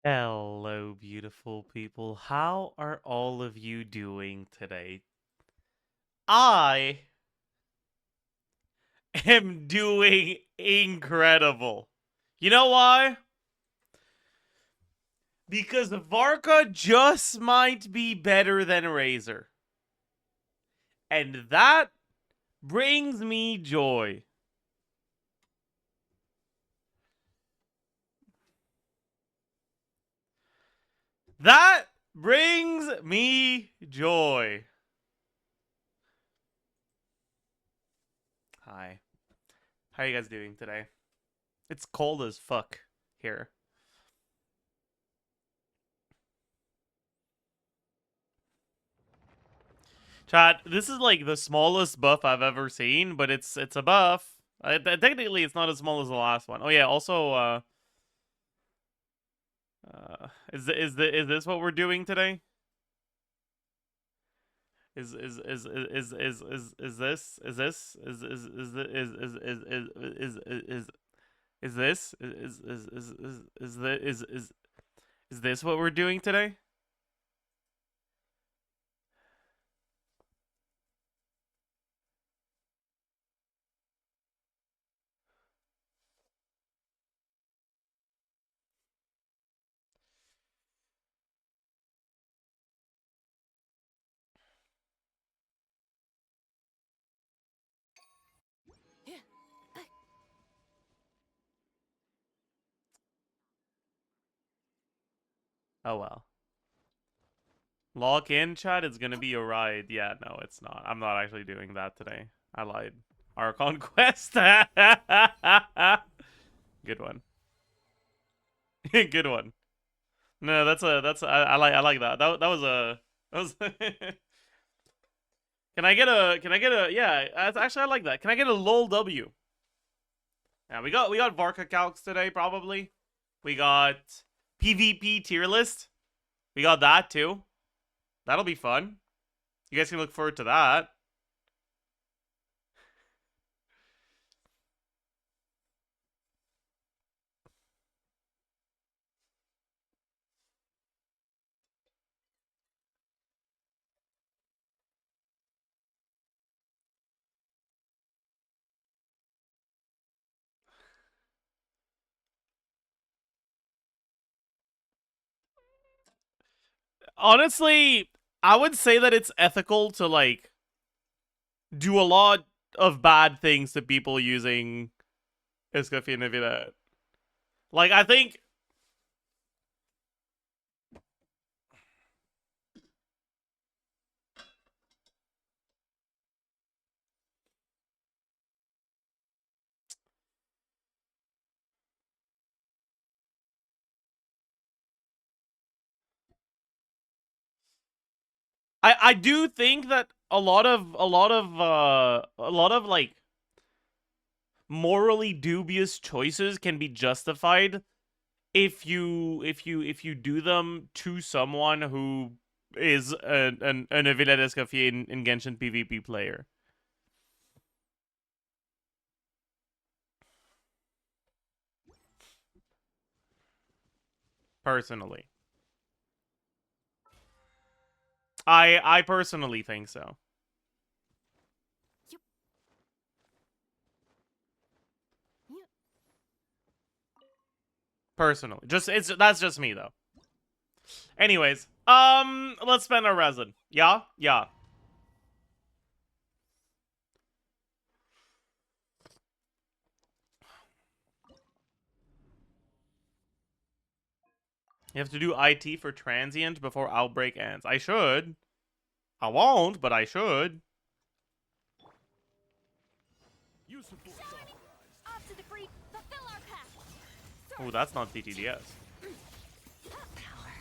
Hello, beautiful people. How are all of you doing today? I am doing incredible. You know why? Because VARKA just might be better than Razor. And that brings me joy. That brings me joy. Hi. How are you guys doing today? It's cold as fuck here. Chat, this is like the smallest buff I've ever seen, but it's a buff. Technically, it's not as small as the last one. Oh yeah, also, is this what we're doing today? Is this is this is this what we're doing today? Oh well. Lock in, chat. It's gonna be a ride. Yeah, no, it's not. I'm not actually doing that today. I lied. Archon Quest. Good one. Good one. No, I like that. That was a that was. Can I get a yeah? Actually, I like that. Can I get a lol W? Yeah, we got VARKA calcs today probably. We got PvP tier list. We got that too. That'll be fun. You guys can look forward to that. Honestly, I would say that it's ethical to like do a lot of bad things to people using Escafinavidad. Like I think I do think that a lot of like morally dubious choices can be justified if you do them to someone who is an Avila Escafie in Genshin PvP player. Personally. I personally think so. Personally. That's just me though. Anyways, let's spend our resin. Yeah? Yeah. You have to do IT for transient before outbreak ends. I should. I won't, but I should. Ooh, that's not DTDS.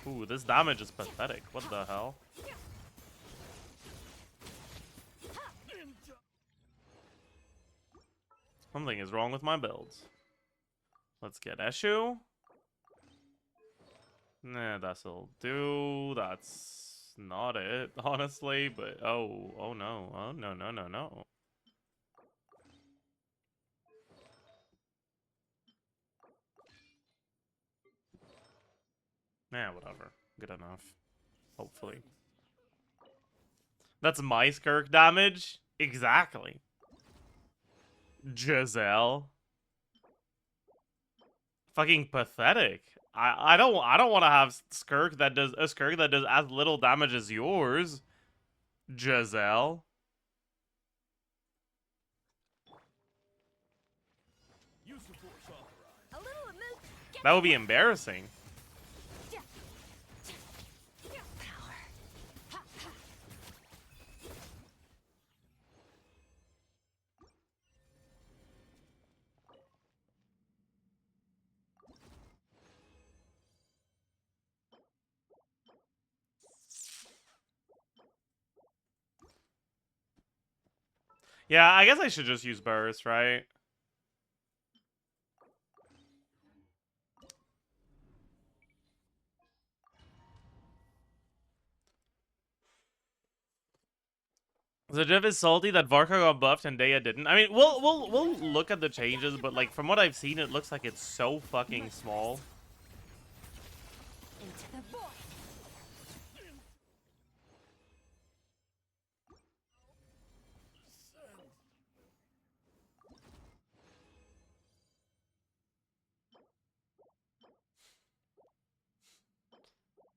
Ooh, this damage is pathetic. What the hell? Something is wrong with my builds. Let's get Eshu. Nah, that'll do. That's not it, honestly. But oh no, oh no, no, no, no. Whatever. Good enough. Hopefully. That's my Skirk damage? Exactly. Giselle. Fucking pathetic. I don't want to have Skirk that does a Skirk that does as little damage as yours. Giselle. That would be embarrassing. Yeah, I guess I should just use burst, right? Zajef is salty that VARKA got buffed and Daya didn't. I mean, we'll look at the changes, but like from what I've seen, it looks like it's so fucking small.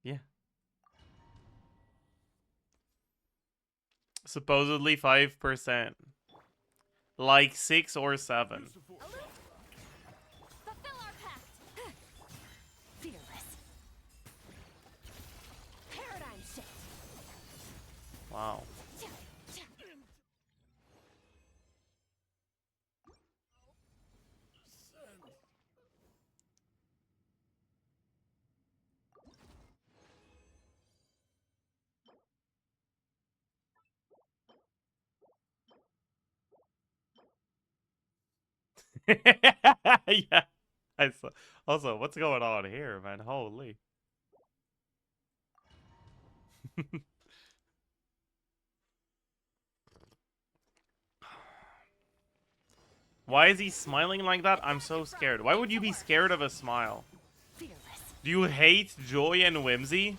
Yeah. Supposedly 5%. Like 6 or 7. Wow. Yeah. I saw. Also, what's going on here, man? Holy. Why is he smiling like that? I'm so scared. Why would you be scared of a smile? Do you hate joy and whimsy?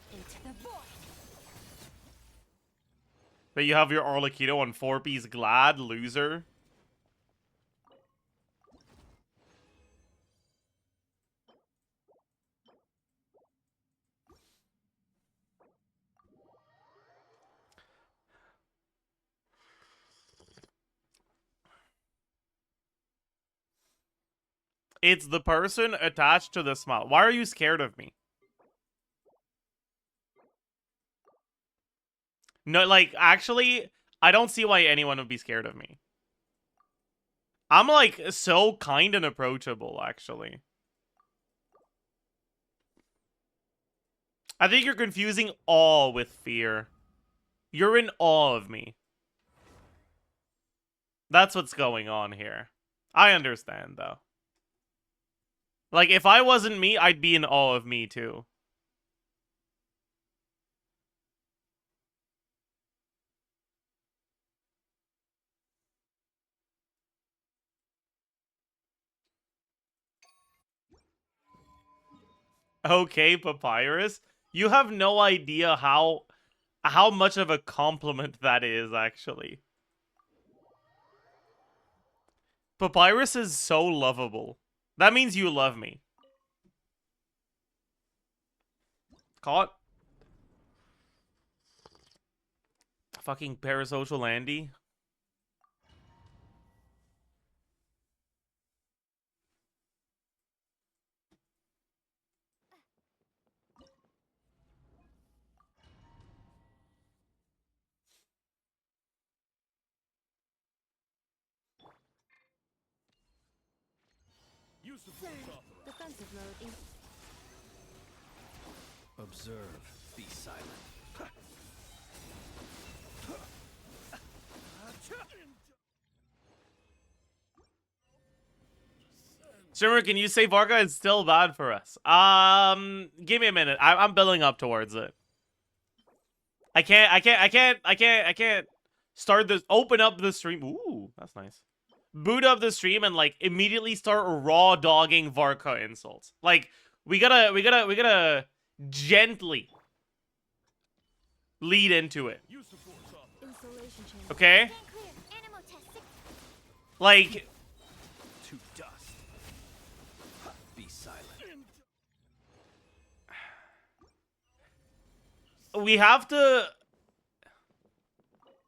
That you have your Arlecchino on 4-piece glad, loser? It's the person attached to the smile. Why are you scared of me? No, like, actually, I don't see why anyone would be scared of me. I'm, like, so kind and approachable, actually. I think you're confusing awe with fear. You're in awe of me. That's what's going on here. I understand, though. Like, if I wasn't me, I'd be in awe of me, too. Okay, Papyrus. You have no idea how much of a compliment that is, actually. Papyrus is so lovable. That means you love me. Caught. Fucking parasocial Andy. Defensive mode. Observe. Be silent. Shimmer, can you say VARKA is still bad for us? Give me a minute. I'm building up towards it. I can't start this. Open up the stream. Ooh, that's nice. Boot up the stream and like immediately start raw dogging VARKA insults. Like we gotta gently lead into it. Installation chamber. Okay? Stand clear. Animal test 6. Like, To dust. Be silent. we have to...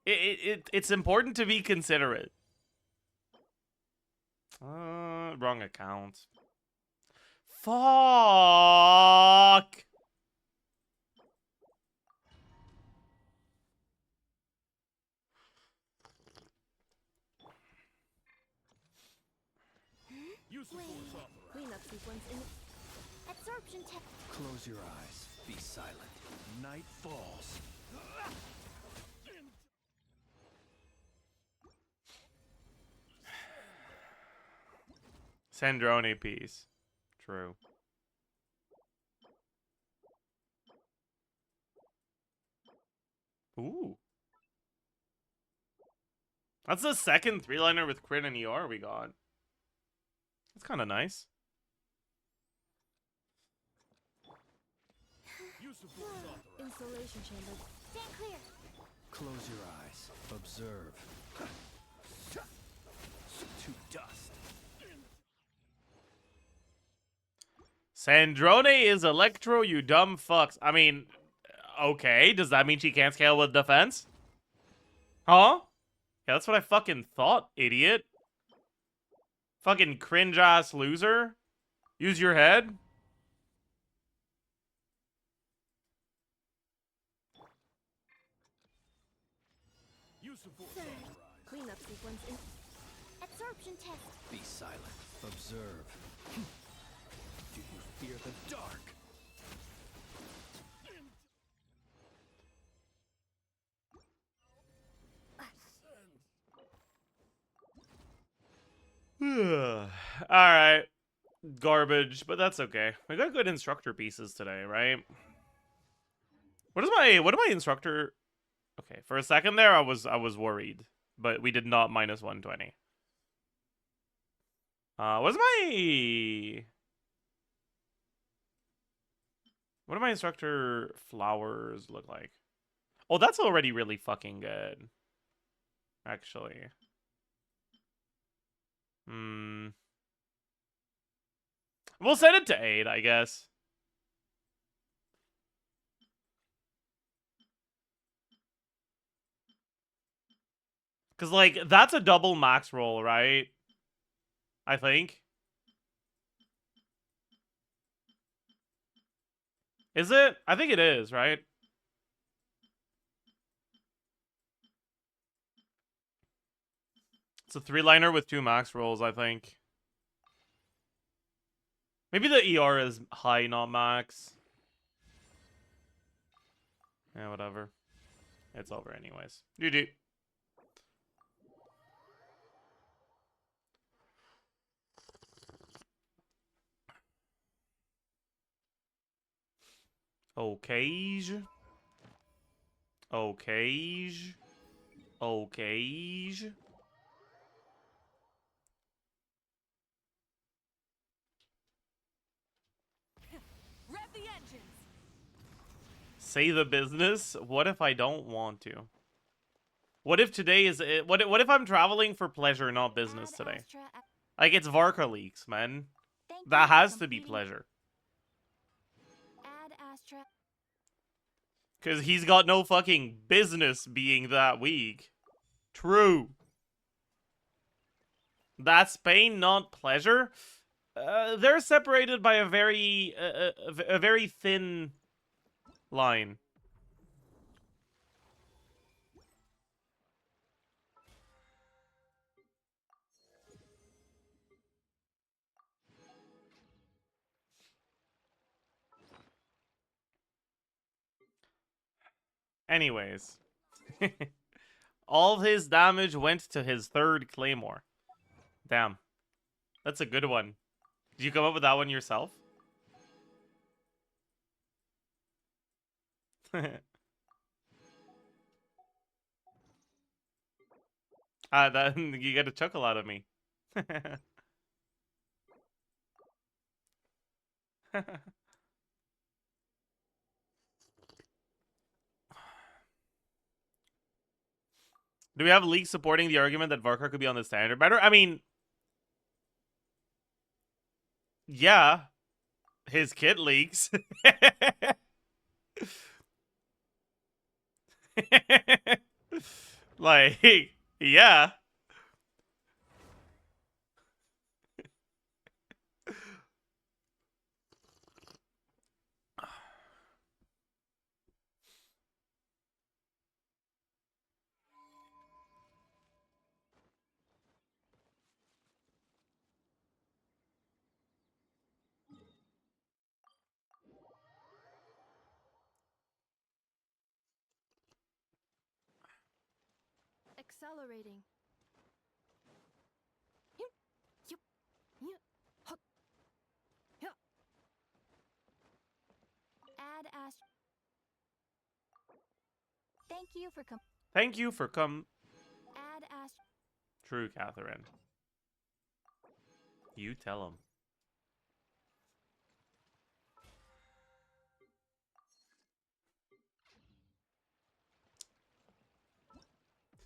It's important to be considerate. Wrong account. Fuck! Cleanup sequence in absorption test. Close your eyes. Be silent. Night falls. Sandrone piece. True. Ooh. That's the second 3-liner with crit and ER we got. That's kind of nice. Installation chamber. Stand clear. Close your eyes. Observe. To dust. Sandrone is Electro, you dumb fucks. I mean, okay. Does that mean she can't scale with defense? Huh? Yeah, that's what I fucking thought, idiot. Fucking cringe-ass loser. Use your head. Third. Cleanup sequence in absorption test. Be silent. Observe. Do you fear the dark? Alright. Garbage, but that's okay. We got good instructor pieces today, right? What are my instructor... Okay, for a second there I was worried. But we did not minus 120. What do my instructor flowers look like? Oh, that's already really fucking good. Actually. We'll set it to 8, I guess. Because, like, that's a double max roll, right? I think. Is it? I think it is, right? It's a 3-liner with 2 max rolls, I think. Maybe the ER is high, not max. Yeah, whatever. It's over anyways. GG. Okay. Okay. Okay. Rev the engines. Say the business. What if I don't want to? What if today is it? What if I'm traveling for pleasure, not business Add today? Astra. Like, it's VARKA leaks, man. Thank you That for has to be completing- pleasure. Add Astra. Because he's got no fucking business being that weak. True. That's pain, not pleasure. They're separated by a very thin line. Anyways. All of his damage went to his 3rd claymore. Damn. That's a good one. Did you come up with that one yourself? That you get a chuckle out of me. Do we have leaks supporting the argument that VARKA could be on the standard better? I mean, yeah, his kit leaks. Like, yeah. Accelerating. Add ast. Thank you for Thank you for Add ast. True, Catherine. You tell him.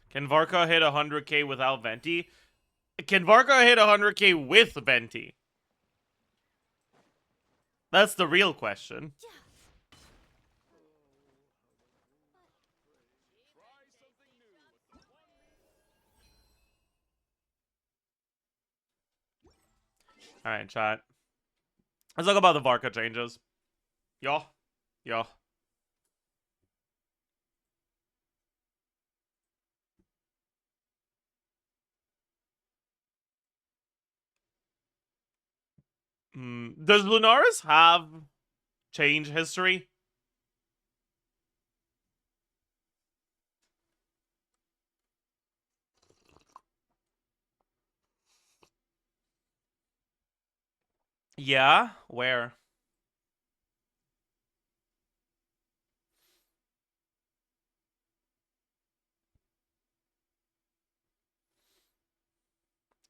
Can VARKA hit 100k without Venti? Can VARKA hit 100k with Venti? That's the real question. Alright, chat. Let's talk about the VARKA changes. Yo. Yo. Does Lunaris have change history? Yeah? Where?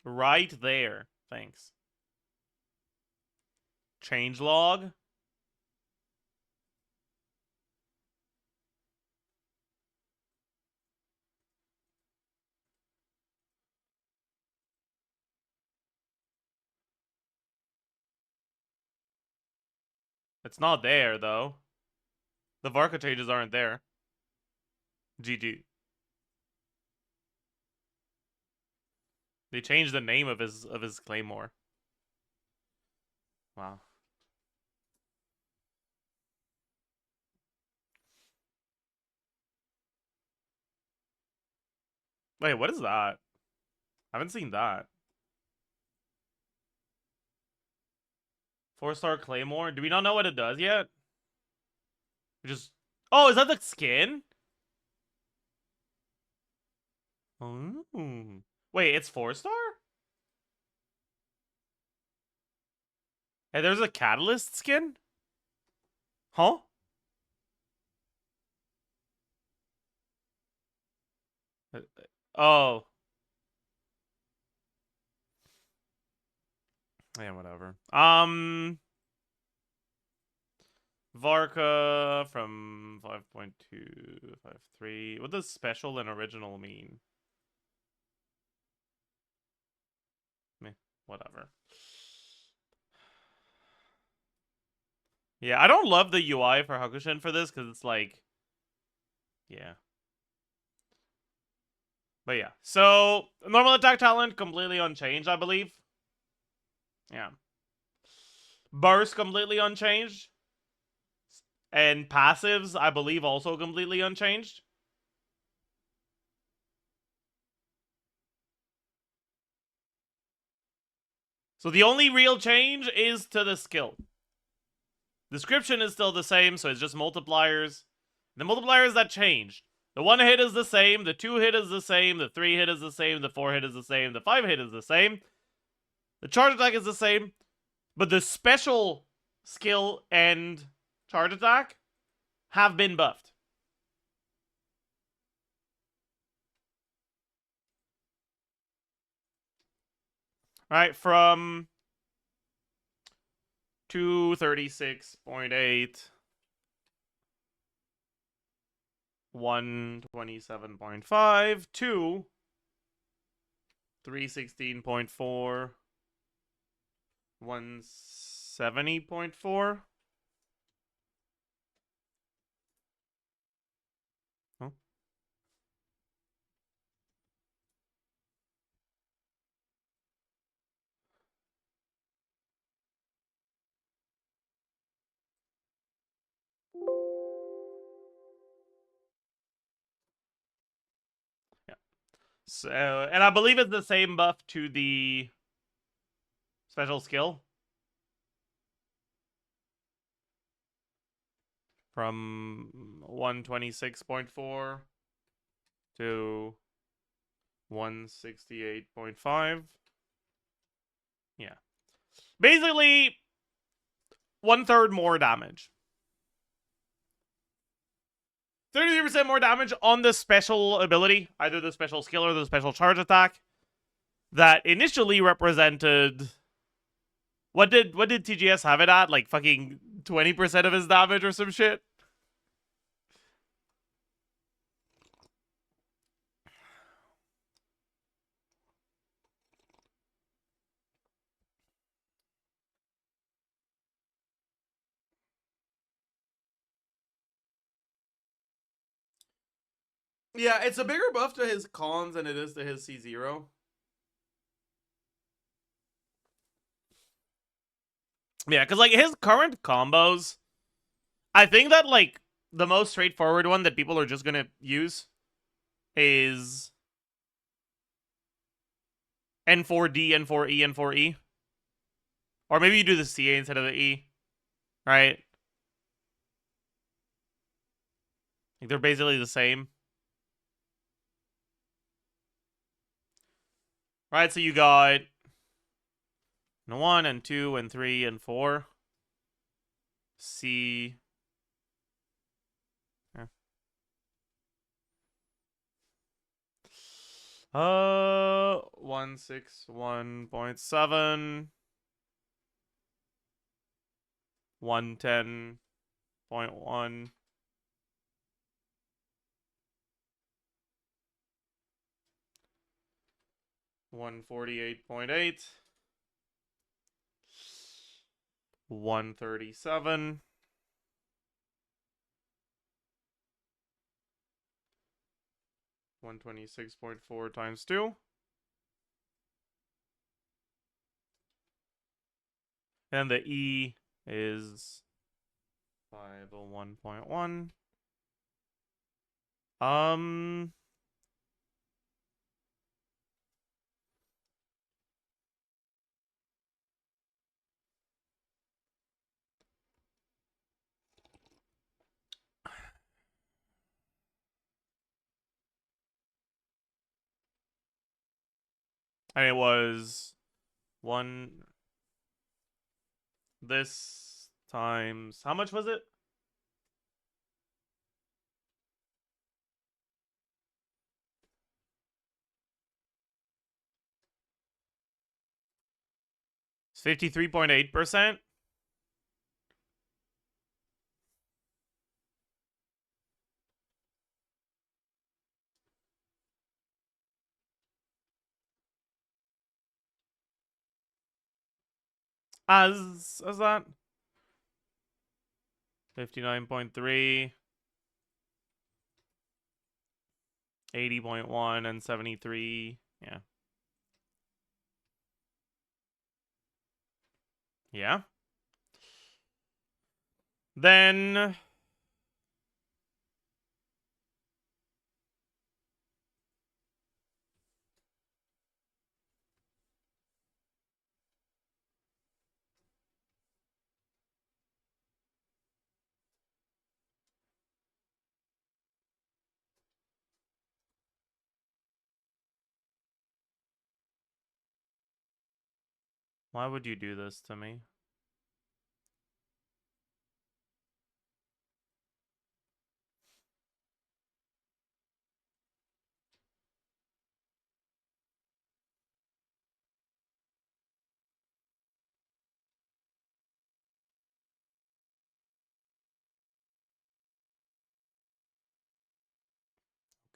Right there. Thanks. Changelog? It's not there, though. The VARKA changes aren't there. GG. They changed the name of his claymore. Wow. Wait, what is that? I haven't seen that. 4-star claymore? Do we not know what it does yet? We just... Oh, is that the skin? Oh. Wait, it's 4-star? Hey, there's a catalyst skin? Huh? Oh. Yeah, whatever. VARKA from 5.253. What does special and original mean? Meh, whatever. Yeah, I don't love the UI for Hakushin for this because it's like, yeah. But yeah, so normal attack talent completely unchanged, I believe. Yeah. Burst completely unchanged. And passives, I believe, also completely unchanged. So the only real change is to the skill. Description is still the same, so it's just multipliers. The multipliers that changed. The 1 hit is the same, the 2 hit is the same, the 3 hit is the same, the 4 hit is the same, the 5 hit is the same. The charge attack is the same, but the special skill and charge attack have been buffed. Alright, from 236.8 127.5 to 316.4, 170.4. Oh. Yeah. So, and I believe it's the same buff to the special skill. From 126.4 to 168.5. Yeah. Basically, 1/3 more damage. 33% more damage on the special ability, either the special skill or the special charge attack, that initially represented. What did TGS have it at? Like fucking 20% of his damage or some shit? Yeah, it's a bigger buff to his cons than it is to his C0. Yeah, because like his current combos, I think that like the most straightforward one that people are just gonna use is N4D, N4E, N4E. Or maybe you do the CA instead of the E, right? Like they're basically the same. Right, so you got 1 and 2 and 3 and 4. C. Yeah. 161.7. 110.1. 148.8. 137. 126.4 times 2. And the E is 501.1. And it was 1 this times, how much was it? It's 53.8%. As that 59.3, 80.1, and 73. Yeah. Yeah. Then why would you do this to me?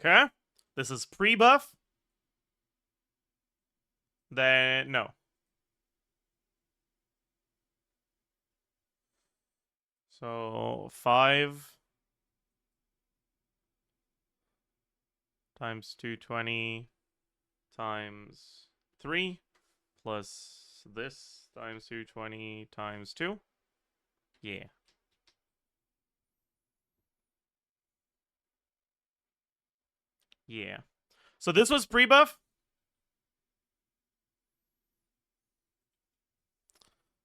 Okay. This is pre-buff. Then, no. So, 5 times 220 times 3 plus this times 220 times 2. Yeah. Yeah. So this was pre-buff.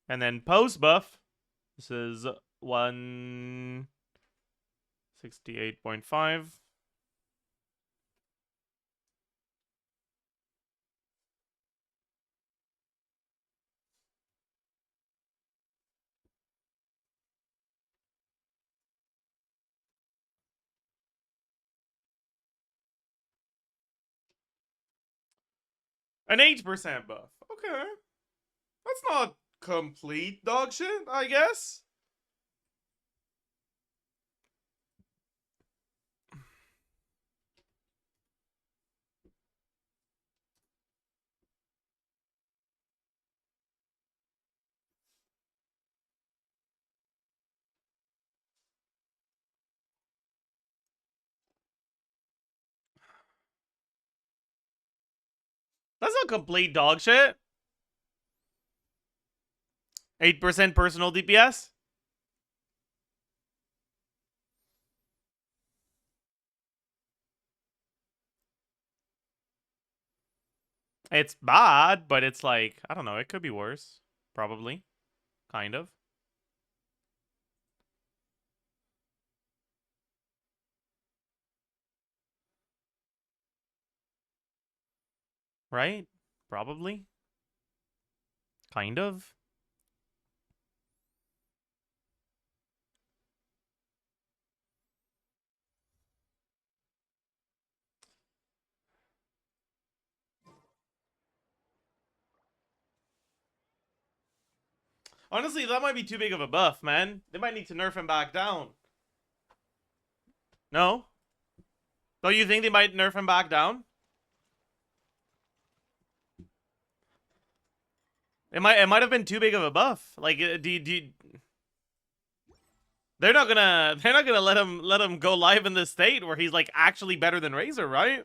And then post-buff, this is 168.5. An 8% buff. Okay. That's not complete dog shit, I guess. That's not complete dog shit. 8% personal DPS. It's bad, but it's like, I don't know, it could be worse. Probably. Kind of. Right? Probably. Kind of. Honestly, that might be too big of a buff, man. They might need to nerf him back down. No? Don't you think they might nerf him back down? It might have been too big of a buff. Like, they're not gonna let him go live in this state where he's like actually better than Razor, right?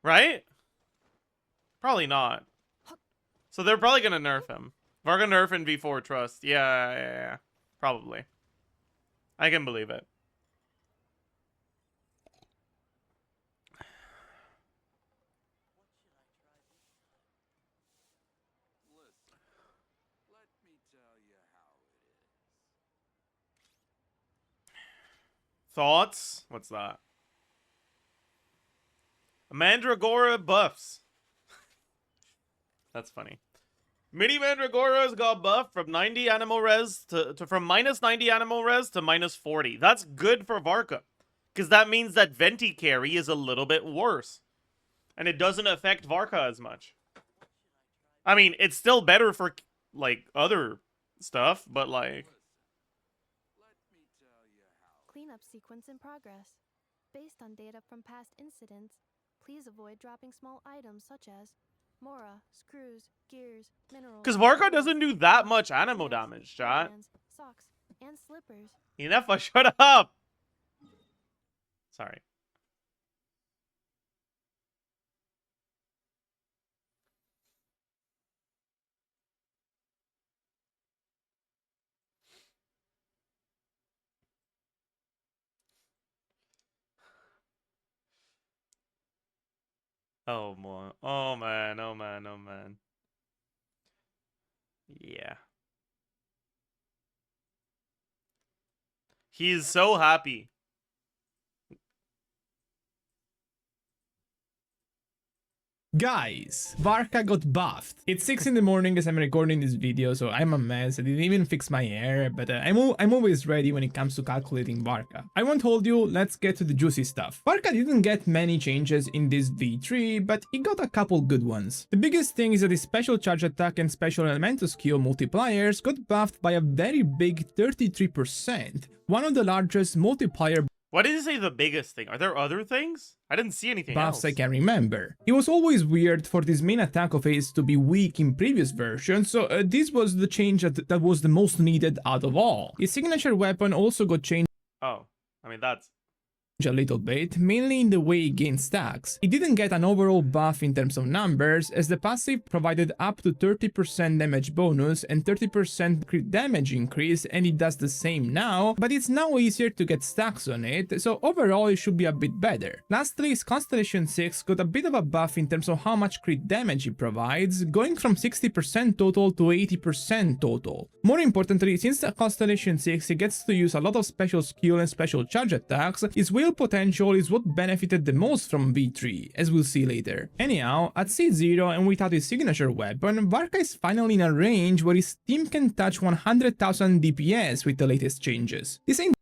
Right? Probably not. So they're probably gonna nerf him. VARKA nerf in V4 Trust. Yeah. Probably. I can believe it. Thoughts? What's that? Mandragora buffs. That's funny. Mini Mandragoras got buffed from 90 animal res to from minus 90 animal res to minus 40. That's good for VARKA. Because that means that Venti carry is a little bit worse. And it doesn't affect VARKA as much. I mean, it's still better for, like, other stuff, but, like... Cleanup sequence in progress. Based on data from past incidents, please avoid dropping small items such as Mora, screws, gears, minerals... Because VARKA doesn't do that much animal damage, chat. Socks, and slippers. Enough, shut up! Sorry. Oh, boy. Oh, man. Oh, man. Oh, man. Yeah. He's so happy. Guys, VARKA got buffed. It's 6 in the morning as I'm recording this video, so I'm a mess. I didn't even fix my hair, but I'm always ready when it comes to calculating VARKA. I won't hold you, let's get to the juicy stuff. VARKA didn't get many changes in this V3, but it got a couple good ones. The biggest thing is that the special charge attack and special elemental skill multipliers got buffed by a very big 33%, one of the largest multiplier Why did you say the biggest thing? Are there other things? I didn't see anything buffs else. I can remember. It was always weird for this main attack of his to be weak in previous versions, so this was the change that was the most needed out of all. His signature weapon also got changed Oh, I mean, that's... a little bit, mainly in the way it gained stacks. It didn't get an overall buff in terms of numbers, as the passive provided up to 30% damage bonus and 30% crit damage increase, and it does the same now, but it's now easier to get stacks on it, so overall it should be a bit better. Lastly, his Constellation 6 got a bit of a buff in terms of how much crit damage it provides, going from 60% total to 80% total. More importantly, since the Constellation 6 it gets to use a lot of special skill and special charge attacks, his will potential is what benefited the most from V3, as we'll see later. Anyhow, at C0 and without his signature weapon, VARKA is finally in a range where his team can touch 100,000 DPS with the latest changes. This ain't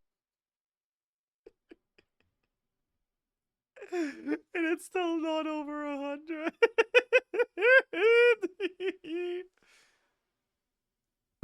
And it's still not over 100.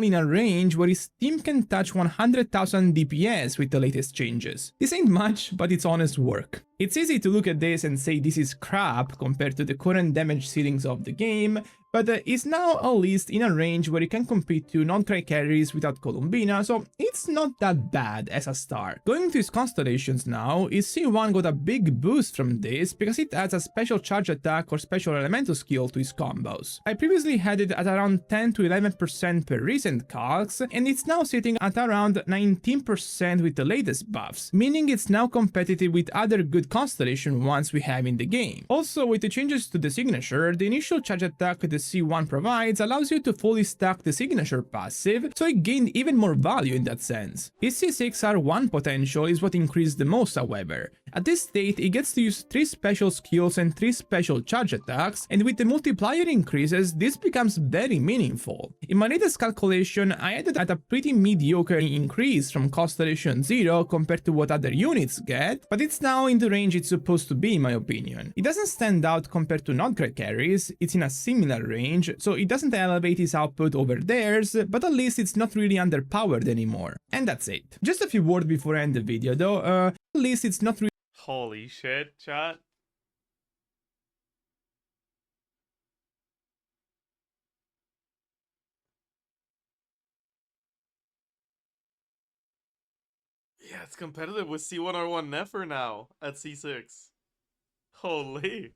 in a range where his team can touch 100,000 DPS with the latest changes. This ain't much, but it's honest work. It's easy to look at this and say this is crap compared to the current damage ceilings of the game, but it's now at least in a range where it can compete to non-cry carries without Columbina, so it's not that bad as a start. Going to his constellations now, his C1 got a big boost from this because it adds a special charge attack or special elemental skill to his combos. I previously had it at around 10 to 11% per recent calcs, and it's now sitting at around 19% with the latest buffs, meaning it's now competitive with other good constellation ones we have in the game. Also, with the changes to the signature, the initial charge attack the C1 provides allows you to fully stack the signature passive, so it gained even more value in that sense. His C6 R1 potential is what increased the most, however. At this state, he gets to use 3 special skills and 3 special charge attacks, and with the multiplier increases, this becomes very meaningful. In my latest calculation, I added at a pretty mediocre increase from Constellation 0 compared to what other units get, but it's now in the range it's supposed to be in my opinion. It doesn't stand out compared to non-crit carries, it's in a similar range, so it doesn't elevate his output over theirs, but at least it's not really underpowered anymore. And that's it. Just a few words before I end the video though, at least it's not really Holy shit, chat. Yeah, it's competitive with C1R1 Nefer now at C6. Holy.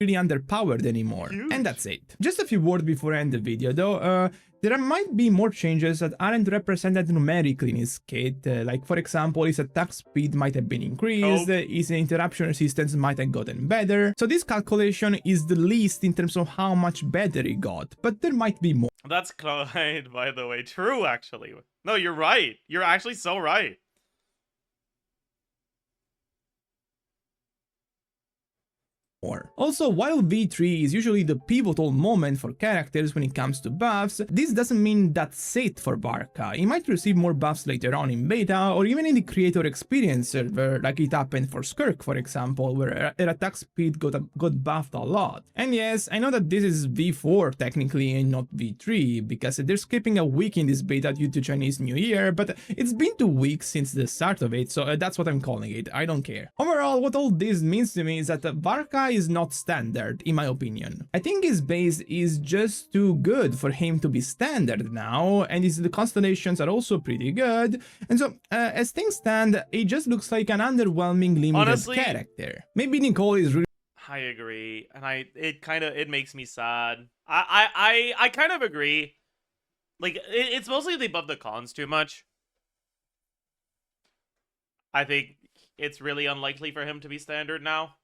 really underpowered anymore. Huge. And that's it. Just a few words before I end the video though, there might be more changes that aren't represented numerically in his kit, like for example his attack speed might have been increased, his interruption resistance might have gotten better, so this calculation is the least in terms of how much better he got, but there might be more. That's Clyde, by the way. True, actually. No, you're right. You're actually so right. Also, while V3 is usually the pivotal moment for characters when it comes to buffs, this doesn't mean that's it for VARKA. He might receive more buffs later on in beta, or even in the creator experience server, like it happened for Skirk for example, where her attack speed got buffed a lot. And yes, I know that this is V4 technically and not V3, because they're skipping a week in this beta due to Chinese New Year, but it's been 2 weeks since the start of it, so that's what I'm calling it, I don't care. Overall, what all this means to me is that VARKA is not standard, in my opinion. I think his base is just too good for him to be standard now, and the constellations are also pretty good, and so, as things stand, it just looks like an underwhelming limited Honestly, character. Maybe Nicole is really I agree, and it makes me sad. I kind of agree. Like, it's mostly they buff the cons too much. I think it's really unlikely for him to be standard now.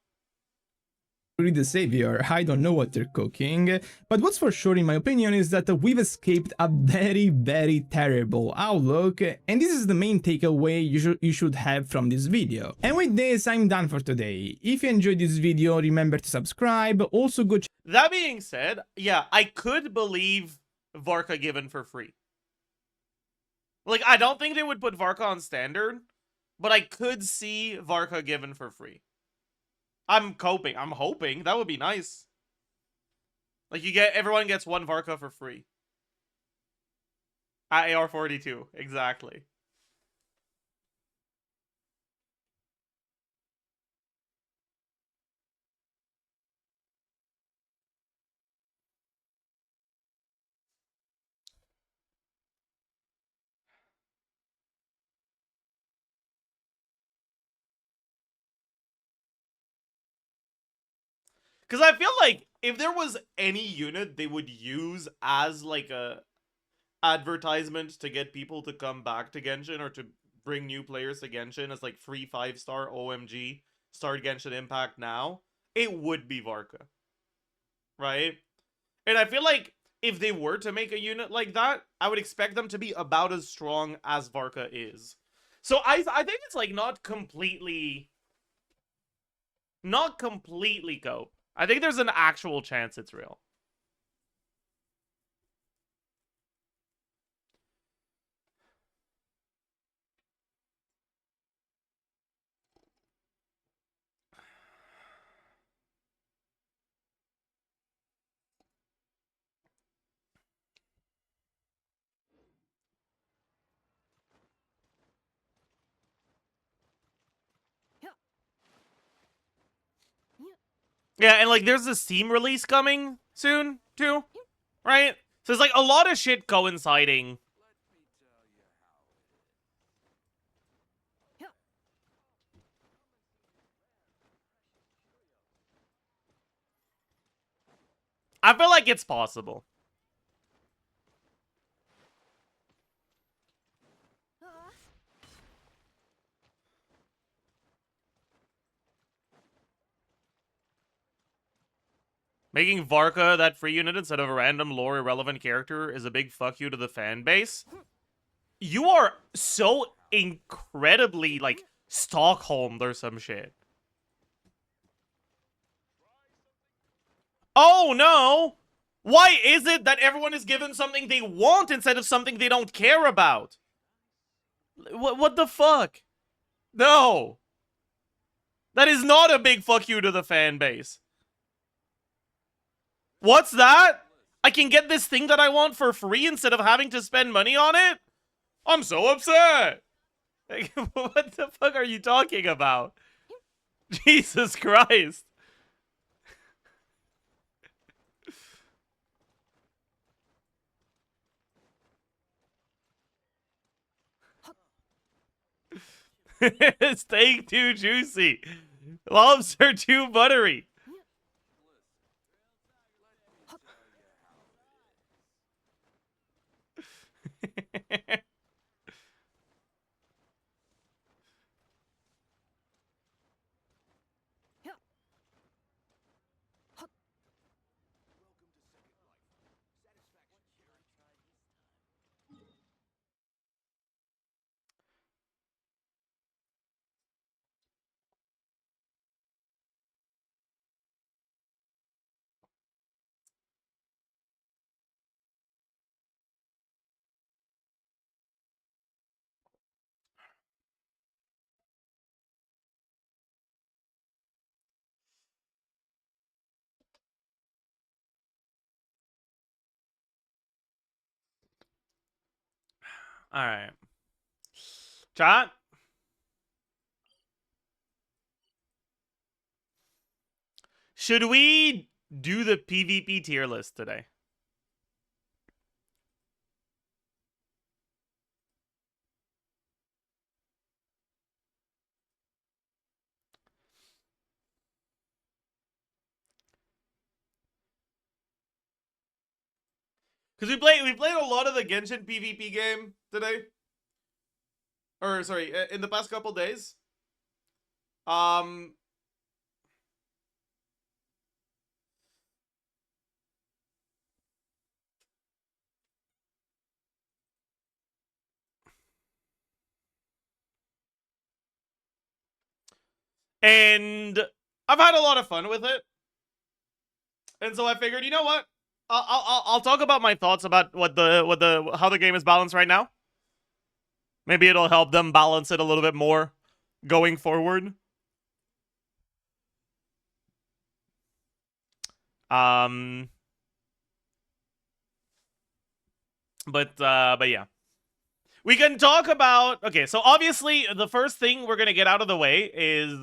the savior, I don't know what they're cooking, but what's for sure in my opinion is that we've escaped a very, very terrible outlook, and this is the main takeaway you should have from this video. And with this, I'm done for today. If you enjoyed this video, remember to subscribe, also go That being said, yeah, I could believe VARKA given for free. Like, I don't think they would put VARKA on standard, but I could see VARKA given for free. I'm hoping. That would be nice. Like, everyone gets one VARKA for free. At AR42, exactly. Because I feel like if there was any unit they would use as like a advertisement to get people to come back to Genshin or to bring new players to Genshin as like free 5-star OMG, start Genshin Impact now, it would be VARKA. Right? And I feel like if they were to make a unit like that, I would expect them to be about as strong as VARKA is. So I think it's like not completely cope. I think there's an actual chance it's real. Yeah, and like there's a Steam release coming soon, too. Right? So there's like a lot of shit coinciding. I feel like it's possible. Making VARKA that free unit instead of a random lore irrelevant character is a big fuck you to the fan base. You are so incredibly, like, Stockholmed or some shit. Oh no! Why is it that everyone is given something they want instead of something they don't care about? What the fuck? No! That is not a big fuck you to the fan base. What's that? I can get this thing that I want for free instead of having to spend money on it? I'm so upset! Like, what the fuck are you talking about? Jesus Christ. Steak too juicy. Lobster too buttery. Alright. Chat? Should we do the PvP tier list today? Because we played a lot of the Genshin PvP game today. Or sorry, in the past couple days. And I've had a lot of fun with it. And so I figured, you know what? I'll talk about my thoughts about how the game is balanced right now. Maybe it'll help them balance it a little bit more going forward. But yeah. We can talk about, okay, so obviously the first thing we're gonna get out of the way is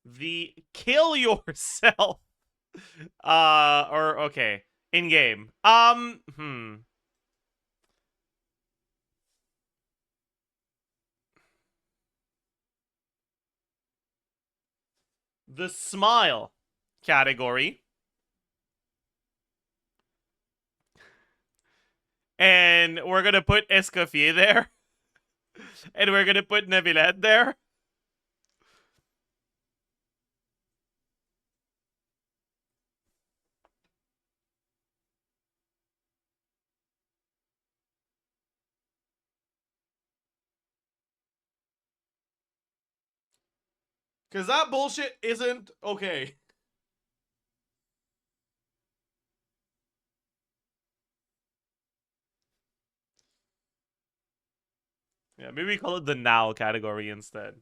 the kill yourself or okay, in game. The smile category. And we're gonna put Escoffier there. And we're gonna put Nevilette there. Cause that bullshit isn't okay. Yeah, maybe we call it the now category instead.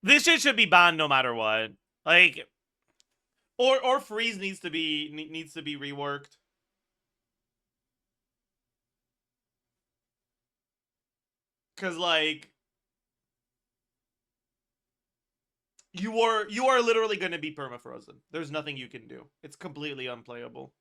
This shit should be banned no matter what. Like, or freeze needs to be reworked. Cause like, you are literally gonna be permafrozen. There's nothing you can do. It's completely unplayable.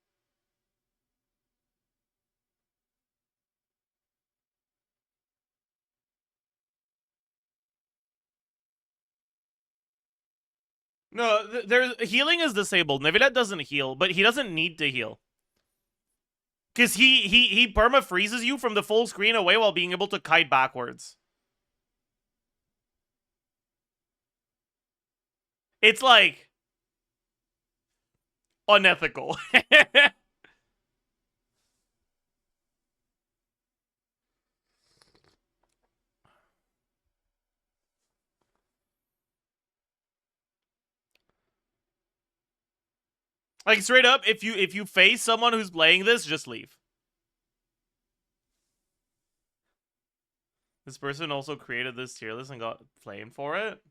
No, there's healing is disabled. Nevilette doesn't heal, but he doesn't need to heal. Cause he perma freezes you from the full screen away while being able to kite backwards. It's like unethical. Like straight up, if you face someone who's playing this, just leave. This person also created this tier list and got flamed for it.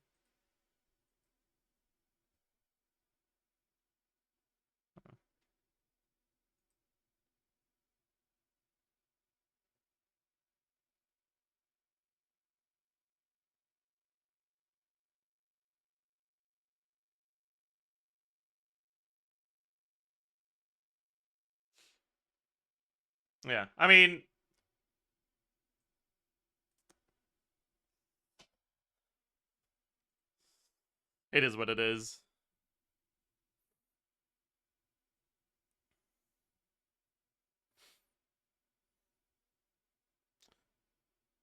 Yeah, I mean, it is what it is.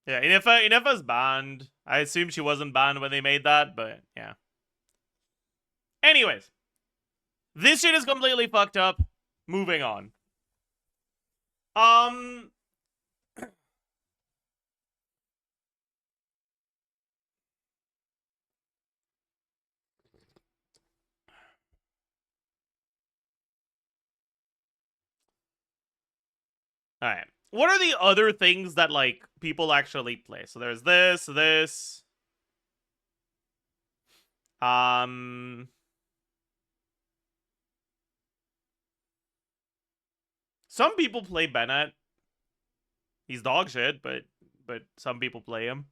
Yeah, Inefa's banned. I assume she wasn't banned when they made that, but yeah. Anyways, this shit is completely fucked up. Moving on. Alright. What are the other things that, like, people actually play? So there's this. Some people play Bennett. He's dog shit, but some people play him.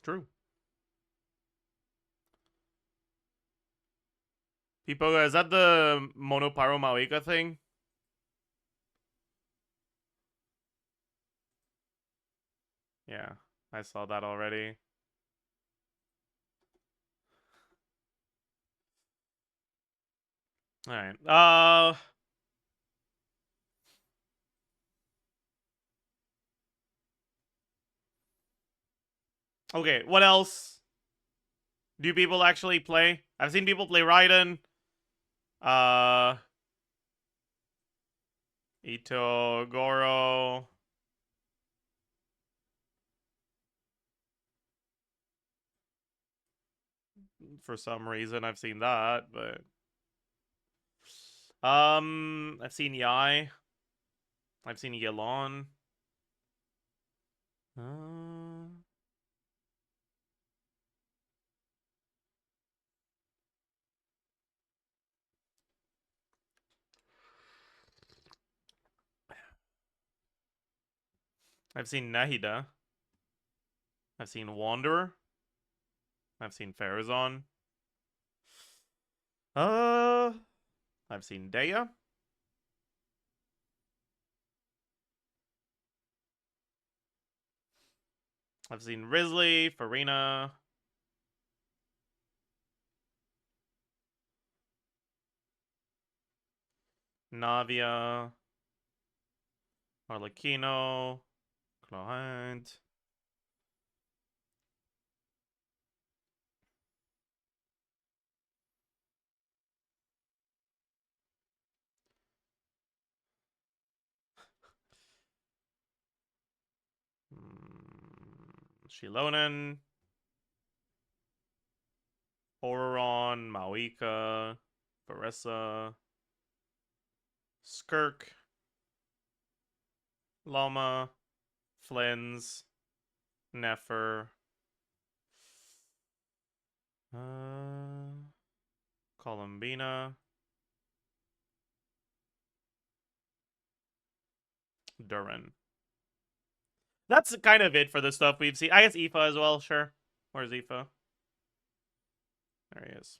True. People, is that the Monopyro Maoika thing? Yeah, I saw that already. Alright. Okay, what else do people actually play? I've seen people play Raiden. Ito, Goro. For some reason, I've seen that, but I've seen Yai. I've seen Yelon. I've seen Nahida. I've seen Wanderer. I've seen Farazan. I've seen Daya. I've seen Risley, Farina. Navia. Arlecchino. Client. Shilonen. Ororon, Mauika, Baressa, Skirk, Lama, Flins, Nefer, Columbina, Durin. That's kind of it for the stuff we've seen. I guess Aoife as well, sure. Where's Aoife? There he is.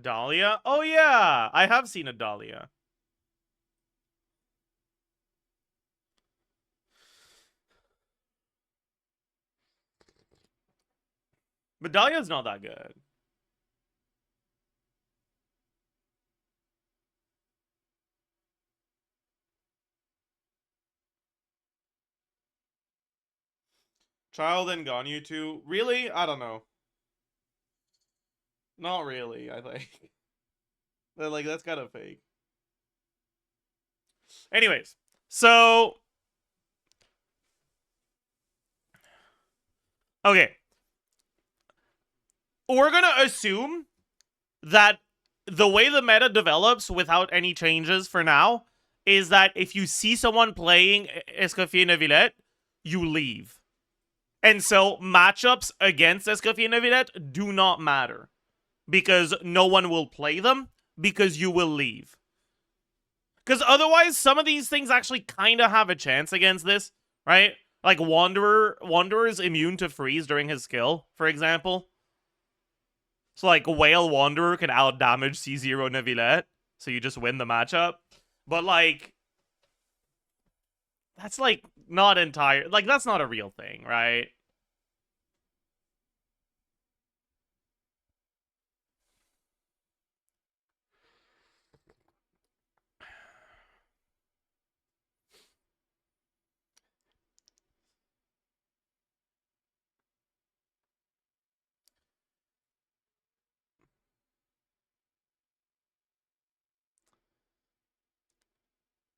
Dahlia? Oh yeah! I have seen a Dahlia. But Dahlia's not that good. Child and Ganyu 2? Really? I don't know. Not really, I think. Like, that's kind of fake. Anyways, so... Okay. We're gonna assume that the way the meta develops without any changes for now is that if you see someone playing Escoffier Neuvillette, you leave. And so matchups against Escoffier Neuvillette do not matter because no one will play them because you will leave. Because otherwise, some of these things actually kind of have a chance against this, right? Like Wanderer is immune to freeze during his skill, for example. So like Whale Wanderer can out damage C0 Neuvillette, so you just win the matchup. But like, that's like not entire. Like that's not a real thing, right?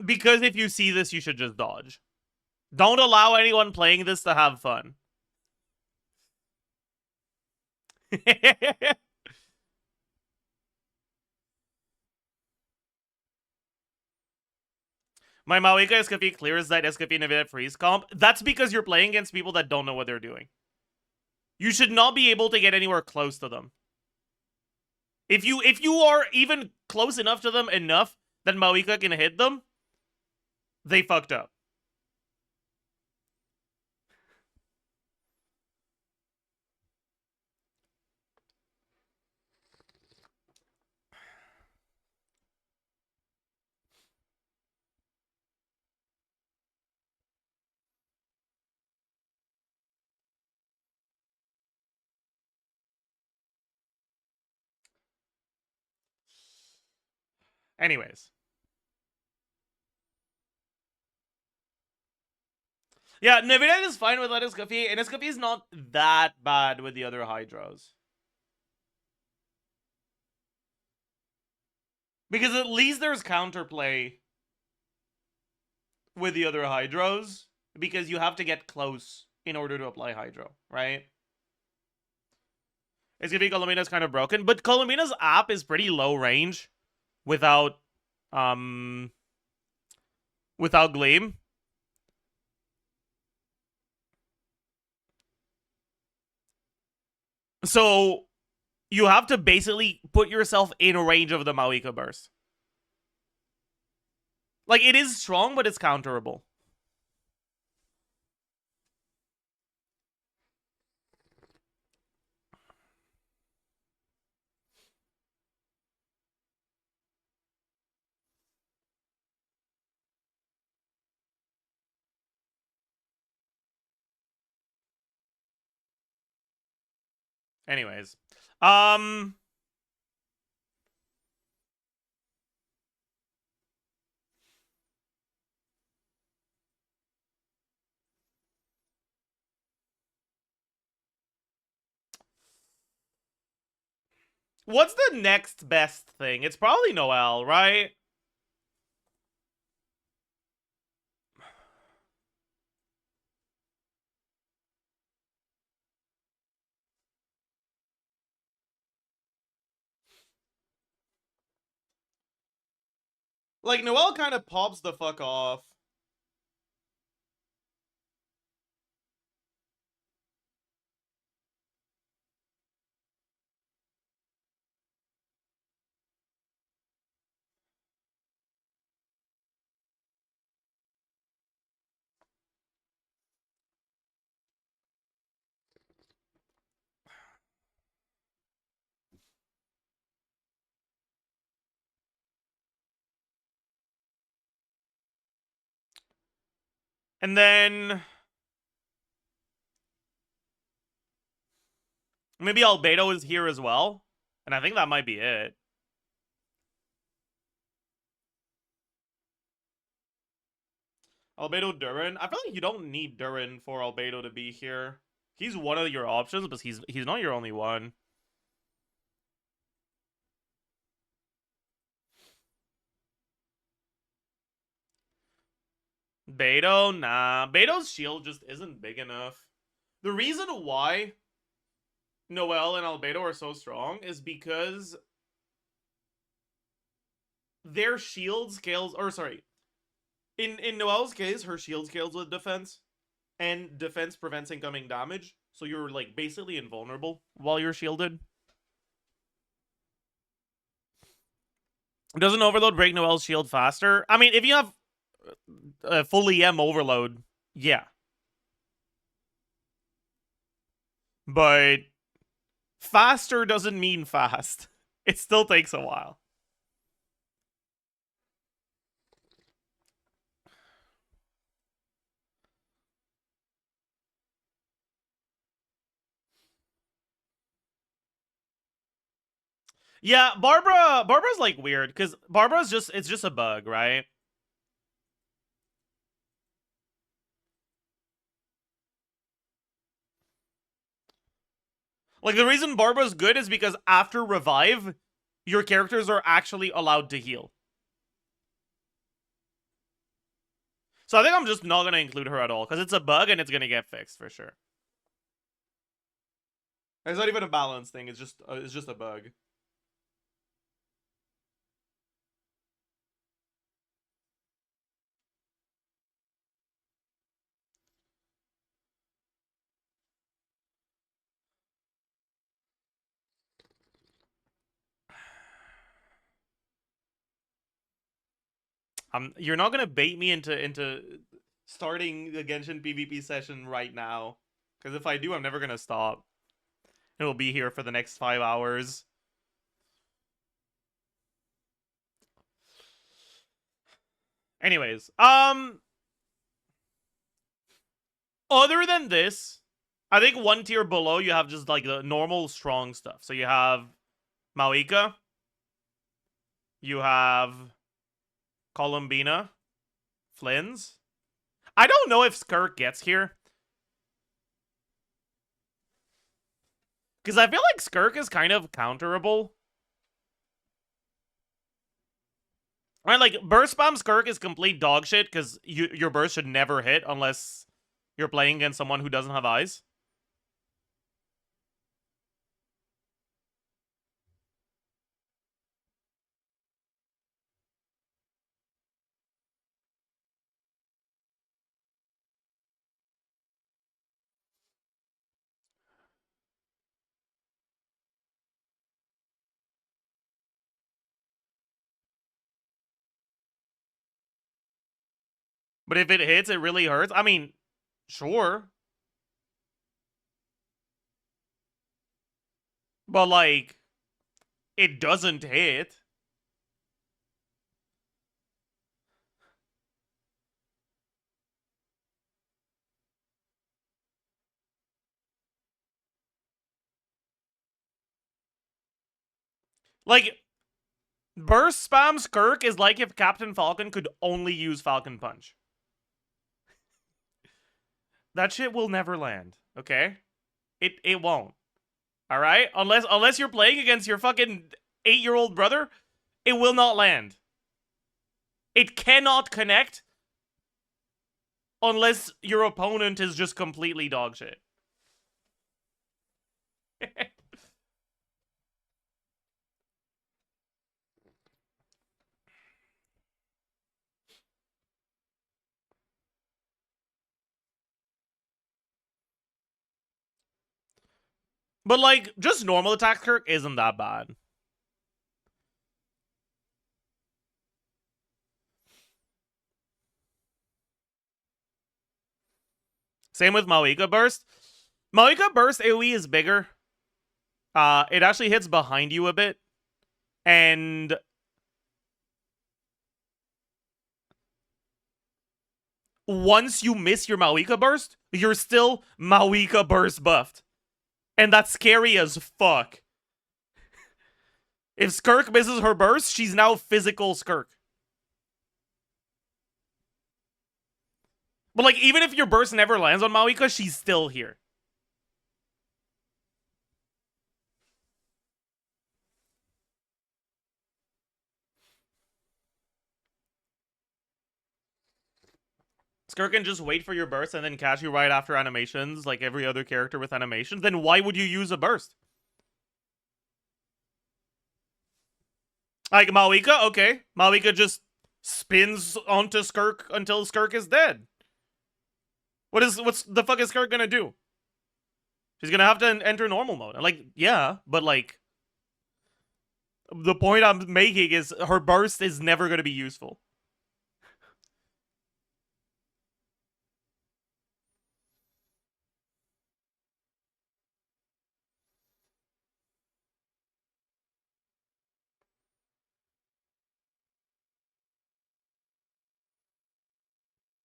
Because if you see this, you should just dodge. Don't allow anyone playing this to have fun. My Mawika Escafie clears that Escafie Neuvillette freeze comp. That's because you're playing against people that don't know what they're doing. You should not be able to get anywhere close to them. If you are even close enough to them enough that Mawika can hit them, they fucked up. Anyways. Yeah, Navidad is fine with Escoffier, and Escoffier is not that bad with the other Hydros. Because at least there's counterplay with the other Hydros, because you have to get close in order to apply Hydro, right? Escoffier Colomina is kind of broken, but Colomina's app is pretty low range without Gleam. So you have to basically put yourself in range of the Mawika burst. Like, it is strong, but it's counterable. Anyways. What's the next best thing? It's probably Noel, right? Like, Noel kind of pops the fuck off. And then maybe Albedo is here as well. And I think that might be it. Albedo Durin. I feel like you don't need Durin for Albedo to be here. He's one of your options, but he's not your only one. Beto? Nah. Beto's shield just isn't big enough. The reason why Noel and Albedo are so strong is because their shield scales, or sorry, in Noel's case, her shield scales with defense, and defense prevents incoming damage, so you're like basically invulnerable while you're shielded. Doesn't Overload break Noel's shield faster? I mean, if you have a full EM Overload, yeah. But faster doesn't mean fast. It still takes a while. Yeah, Barbara's like weird, because Barbara's it's just a bug, right? Like, the reason Barbara's good is because after revive, your characters are actually allowed to heal. So I think I'm just not going to include her at all, because it's a bug and it's going to get fixed for sure. It's not even a balance thing, it's just a bug. You're not gonna bait me into starting the Genshin PvP session right now, because if I do, I'm never gonna stop. It will be here for the next 5 hours. Anyways, other than this, I think one tier below you have just like the normal strong stuff. So you have Mawika, You have Columbina, Flynn's. I don't know if Skirk gets here. Because I feel like Skirk is kind of counterable. Right, like, burst spam Skirk is complete dog shit because your burst should never hit unless you're playing against someone who doesn't have eyes. But if it hits, it really hurts. I mean, sure. But, like, it doesn't hit. Like, burst spam Skirk is like if Captain Falcon could only use Falcon Punch. That shit will never land, okay? It won't. Alright? Unless you're playing against your fucking 8-year-old brother, it will not land. It cannot connect unless your opponent is just completely dog shit. But, like, just normal attack Kirk isn't that bad. Same with Maoika Burst. Maoika Burst AoE is bigger. It actually hits behind you a bit. And once you miss your Maoika Burst, you're still Maoika Burst buffed. And that's scary as fuck. If Skirk misses her burst, she's now physical Skirk. But, like, even if your burst never lands on Maoika, she's still here. Skirk can just wait for your burst and then catch you right after animations, like every other character with animations. Then why would you use a burst? Like, Maoika? Okay. Maoika just spins onto Skirk until Skirk is dead. What's the fuck is Skirk gonna do? She's gonna have to enter normal mode. Like, yeah, but like, the point I'm making is her burst is never gonna be useful.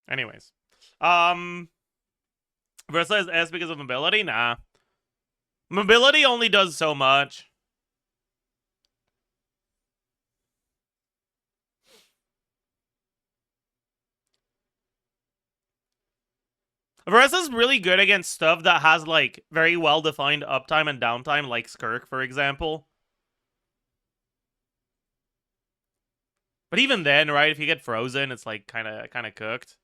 Anyways. Versa is S because of mobility? Nah. Mobility only does so much. Veresa's really good against stuff that has, like, very well-defined uptime and downtime, like Skirk, for example. But even then, right, if you get frozen, it's, like, kind of cooked.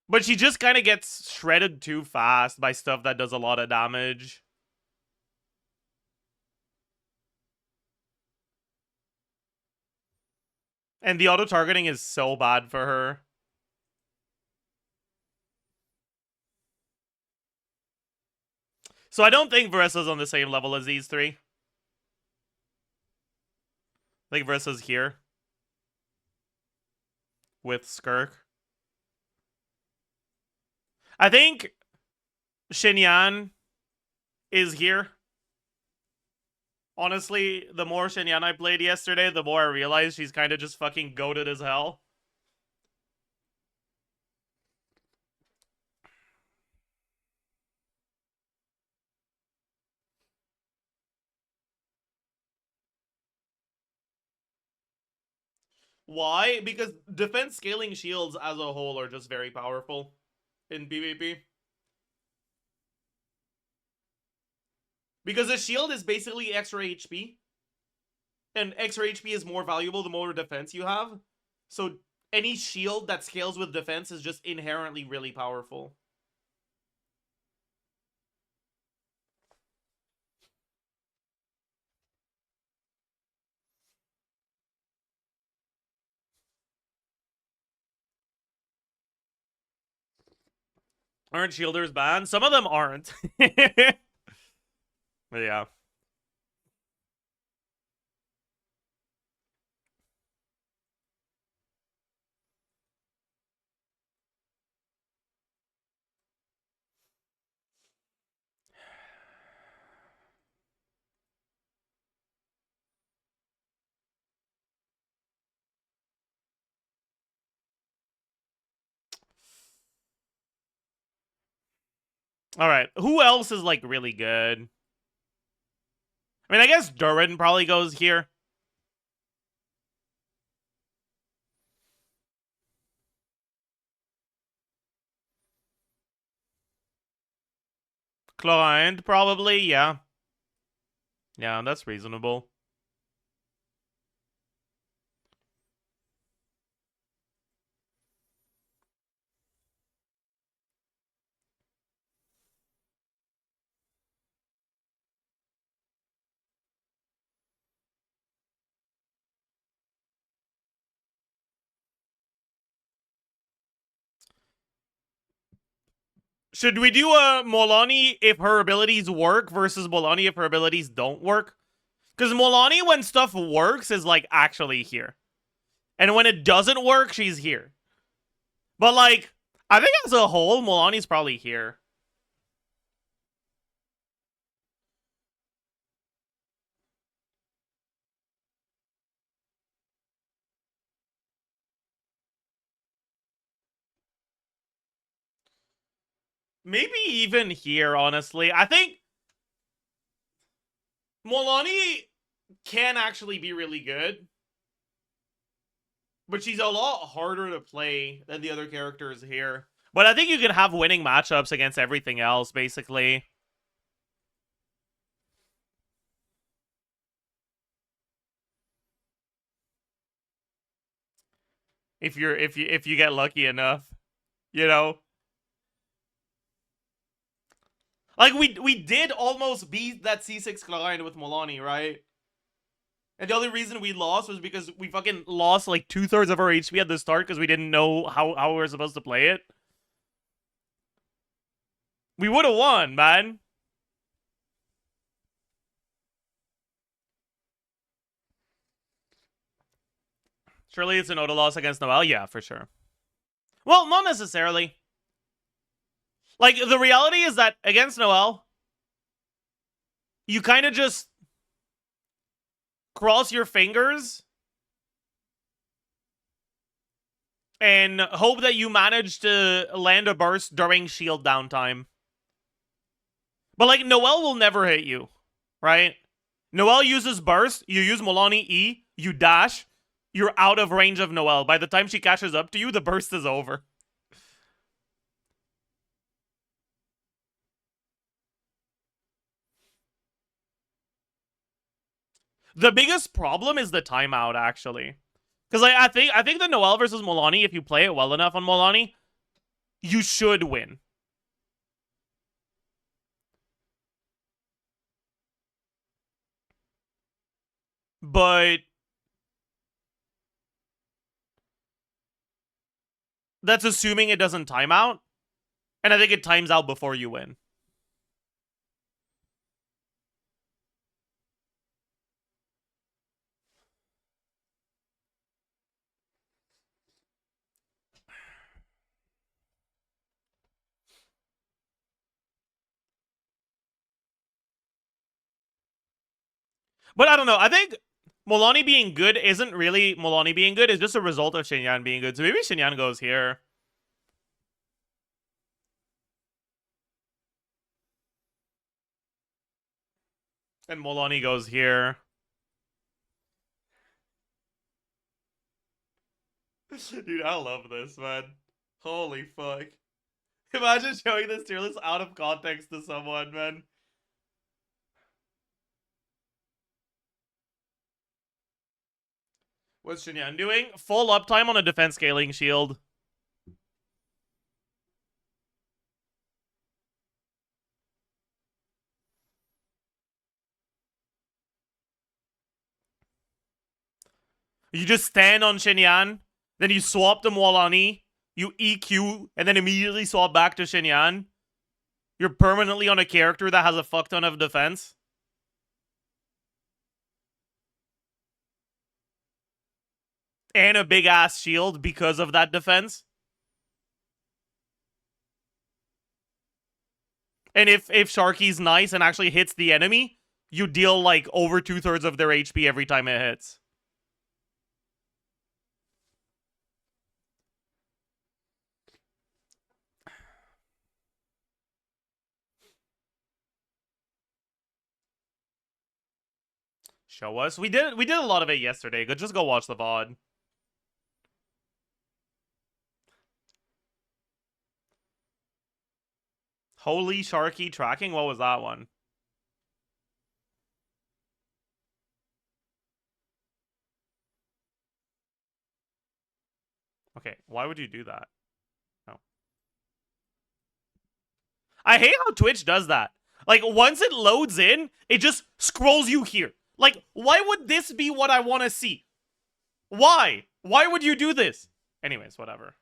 But she just kind of gets shredded too fast by stuff that does a lot of damage. And the auto-targeting is so bad for her. So I don't think Veresa's on the same level as these three. I think Veresa's here. With Skirk. I think Xinyan is here. Honestly, the more Xinyan I played yesterday, the more I realized she's kind of just fucking goated as hell. Why? Because defense scaling shields as a whole are just very powerful in PvP. Because a shield is basically extra HP. And extra HP is more valuable the more defense you have. So any shield that scales with defense is just inherently really powerful. Aren't shielders banned? Some of them aren't. But yeah. Alright, who else is, like, really good? I mean, I guess Durin probably goes here. Client, probably, yeah. Yeah, that's reasonable. Should we do a Molani if her abilities work versus Molani if her abilities don't work? Because Molani, when stuff works, is, like, actually here. And when it doesn't work, she's here. But, like, I think as a whole, Molani's probably here. Maybe even here, honestly. I think Molani can actually be really good. But she's a lot harder to play than the other characters here. But I think you can have winning matchups against everything else, basically. If you get lucky enough, you know. Like we did almost beat that C6 client with Molani, right? And the only reason we lost was because we fucking lost like 2/3 of our HP at the start because we didn't know how we were supposed to play it. We would have won, man. Surely it's an auto loss against Noelle? Yeah, for sure. Well, not necessarily. Like, the reality is that against Noelle, you kind of just cross your fingers and hope that you manage to land a burst during shield downtime. But, like, Noelle will never hit you, right? Noelle uses burst, you use Molani E, you dash, you're out of range of Noelle. By the time she catches up to you, the burst is over. The biggest problem is the timeout, actually. Because I think the Noelle versus Molani, if you play it well enough on Molani, you should win. But that's assuming it doesn't time out. And I think it times out before you win. But I don't know. I think Molani being good isn't really Molani being good. It's just a result of Shinyan being good. So maybe Shinyan goes here. And Molani goes here. Dude, I love this, man. Holy fuck. Imagine showing this tier list out of context to someone, man. What's Shinyan doing? Full uptime on a defense scaling shield. You just stand on Shinyan, then you swap to Mwalani, you EQ, and then immediately swap back to Shinyan. You're permanently on a character that has a fuck ton of defense. And a big ass shield because of that defense. And if Sharky's nice and actually hits the enemy, you deal like over 2/3 of their HP every time it hits. Show us. We did a lot of it yesterday. Just go watch the VOD. Holy Sharky tracking? What was that one? Okay, why would you do that? No. I hate how Twitch does that. Like, once it loads in, it just scrolls you here. Like, why would this be what I want to see? Why? Why would you do this? Anyways, whatever.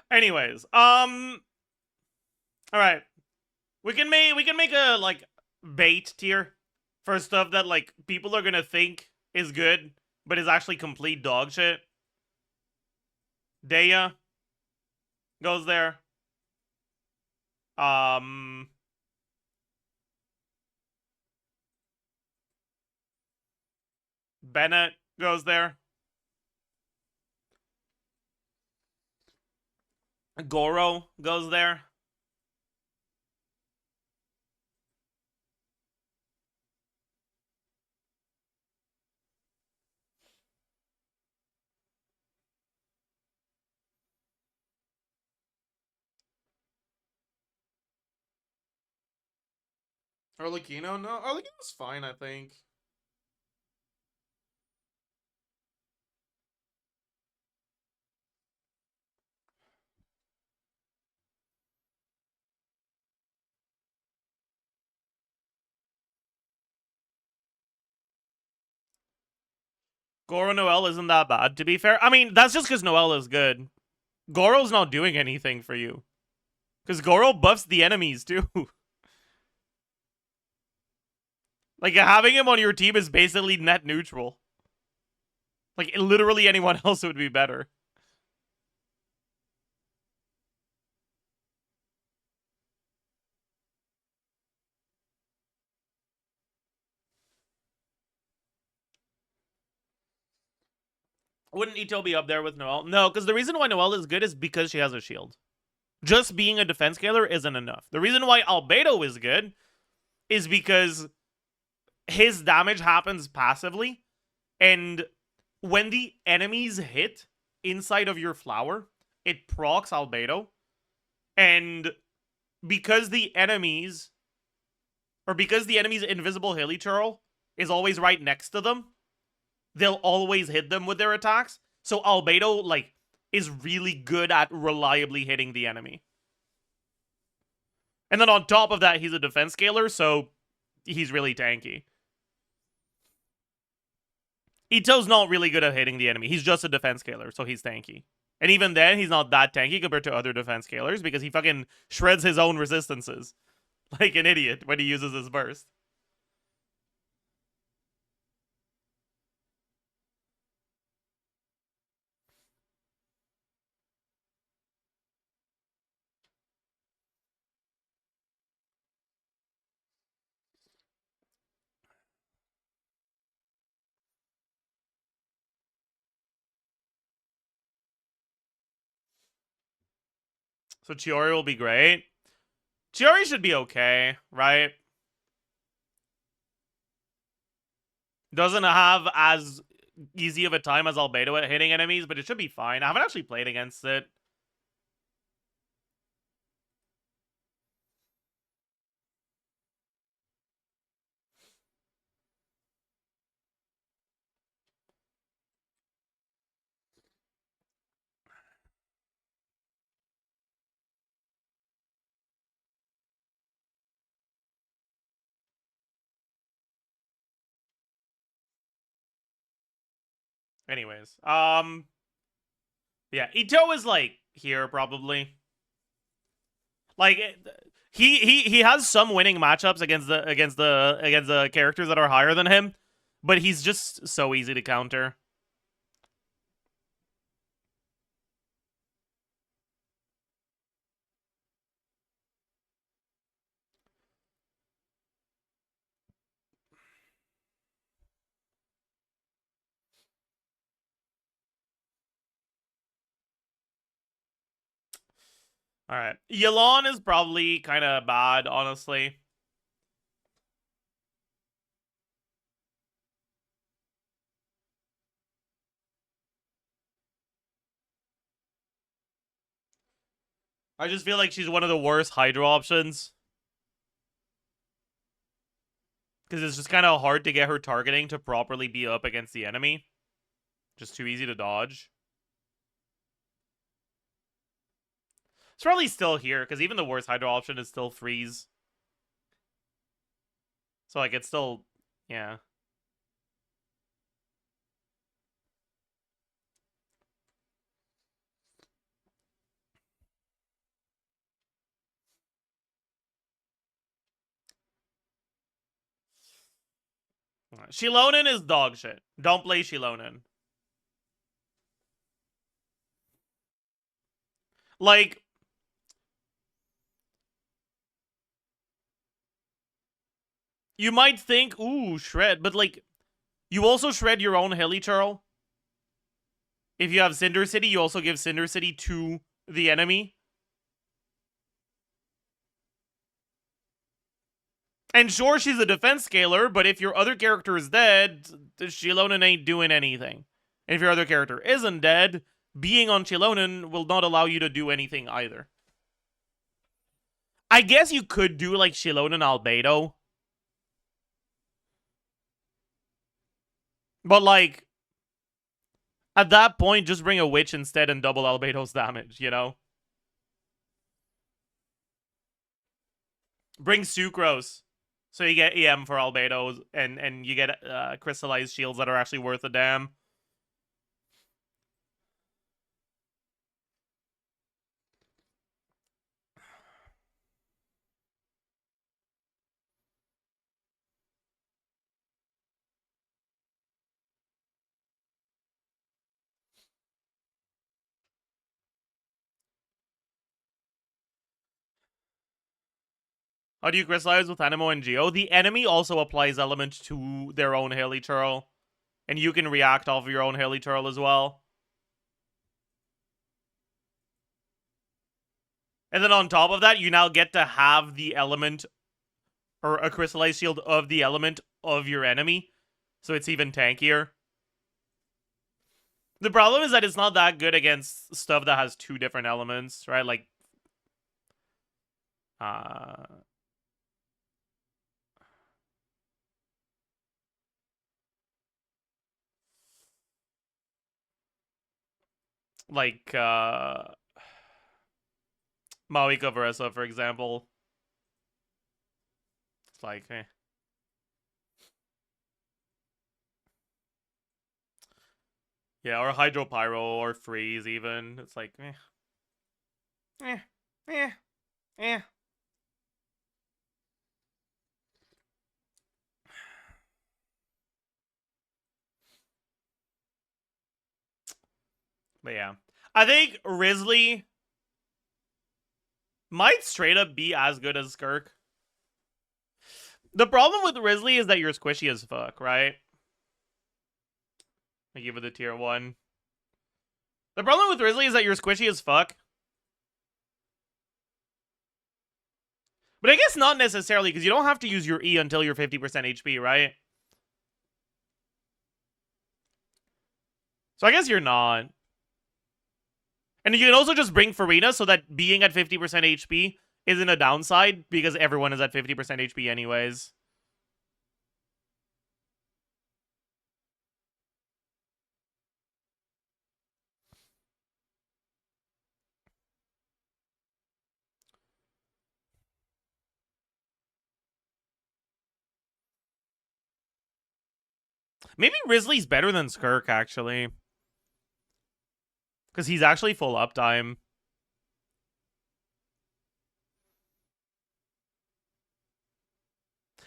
Anyways, all right. We can make a like bait tier for stuff that like people are gonna think is good, but is actually complete dog shit. Daya goes there. Bennett goes there. Goro goes there. Arlecchino? No, Arlecchino's fine, I think. Goro Noel isn't that bad, to be fair. I mean, that's just because Noel is good. Goro's not doing anything for you. Because Goro buffs the enemies, too. Like, having him on your team is basically net neutral. Like, literally anyone else would be better. Wouldn't Ito be up there with Noel? No, because the reason why Noel is good is because she has a shield. Just being a defense scaler isn't enough. The reason why Albedo is good is because his damage happens passively, and when the enemies hit inside of your flower, it procs Albedo, and because the enemy's invisible Hilichurl is always right next to them, they'll always hit them with their attacks. So Albedo, like, is really good at reliably hitting the enemy. And then on top of that, he's a defense scaler, so he's really tanky. Ito's not really good at hitting the enemy. He's just a defense scaler, so he's tanky. And even then, he's not that tanky compared to other defense scalers because he fucking shreds his own resistances. Like an idiot when he uses his burst. So Chiori will be great. Chiori should be okay, right? Doesn't have as easy of a time as Albedo at hitting enemies, but it should be fine. I haven't actually played against it. Anyways, yeah, Ito is like here probably. Like he has some winning matchups against the characters that are higher than him, but he's just so easy to counter. All right, Yelan is probably kind of bad, honestly. I just feel like she's one of the worst Hydro options. Because it's just kind of hard to get her targeting to properly be up against the enemy. Just too easy to dodge. It's probably still here, because even the worst Hydro option is still freeze. So, like, it's still... yeah. Shilonen is dog shit. Don't play Shilonen. Like... you might think, ooh, shred, but, like... you also shred your own Hilichurl. If you have Cinder City, you also give Cinder City to the enemy. And sure, she's a defense scaler, but if your other character is dead, Shilonen ain't doing anything. And if your other character isn't dead, being on Shilonen will not allow you to do anything either. I guess you could do, like, Shilonen Albedo. But, like, at that point, just bring a Witch instead and double Albedo's damage, you know? Bring Sucrose. So you get EM for Albedo, and you get crystallized shields that are actually worth a damn. How do you crystallize with Anemo and Geo? The enemy also applies element to their own Hilichurl. And you can react off of your own Hilichurl as well. And then on top of that, you now get to have the element, or a crystallized shield of the element of your enemy. So it's even tankier. The problem is that it's not that good against stuff that has two different elements, right? Like, Maoika Veresa, for example. It's like, eh. Yeah, or Hydro Pyro, or Freeze, even. It's like, eh. Eh. Eh. Eh. But yeah. I think Risley might straight up be as good as Skirk. The problem with Risley is that you're squishy as fuck, right? I give it a tier 1. The problem with Risley is that you're squishy as fuck. But I guess not necessarily, because you don't have to use your E until you're 50% HP, right? So I guess you're not. And you can also just bring Farina so that being at 50% HP isn't a downside, because everyone is at 50% HP anyways. Maybe Risley's better than Skirk, actually. Because he's actually full uptime.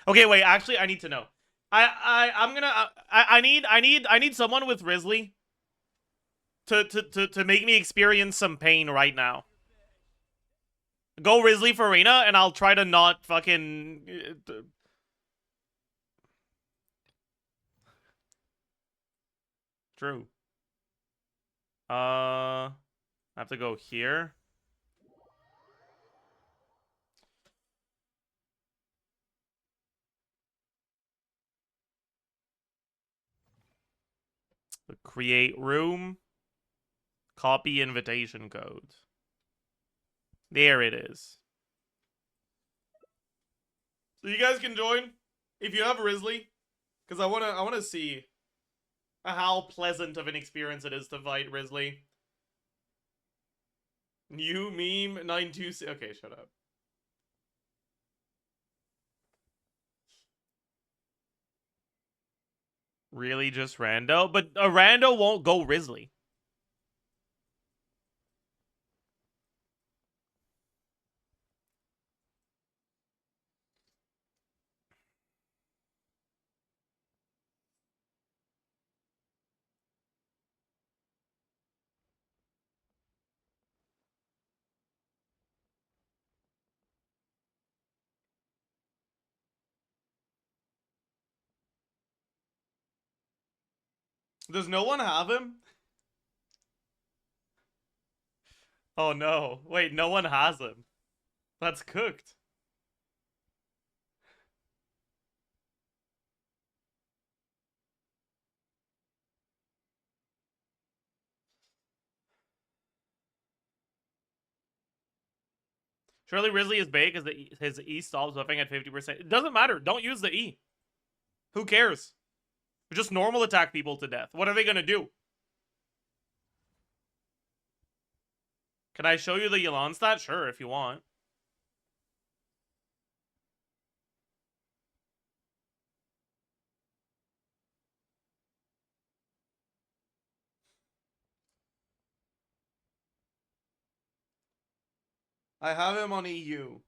Okay, wait, actually, I need to know. I need someone with Risley to make me experience some pain right now. Go Risley for Arena, and I'll try to not fucking... True. I have to go here. Create room. Copy invitation code. There it is. So you guys can join if you have Risley, because I wanna see how pleasant of an experience it is to fight Risley. New meme 926. Okay, shut up. Really, just rando? But a rando won't go Risley. Does no one have him? Oh no. Wait, no one has him. That's cooked. Surely Risley is bait because his E stops buffing at 50%. It doesn't matter. Don't use the E. Who cares? Just normal attack people to death. What are they gonna do? Can I show you the Yelan stat? Sure, if you want. I have him on EU.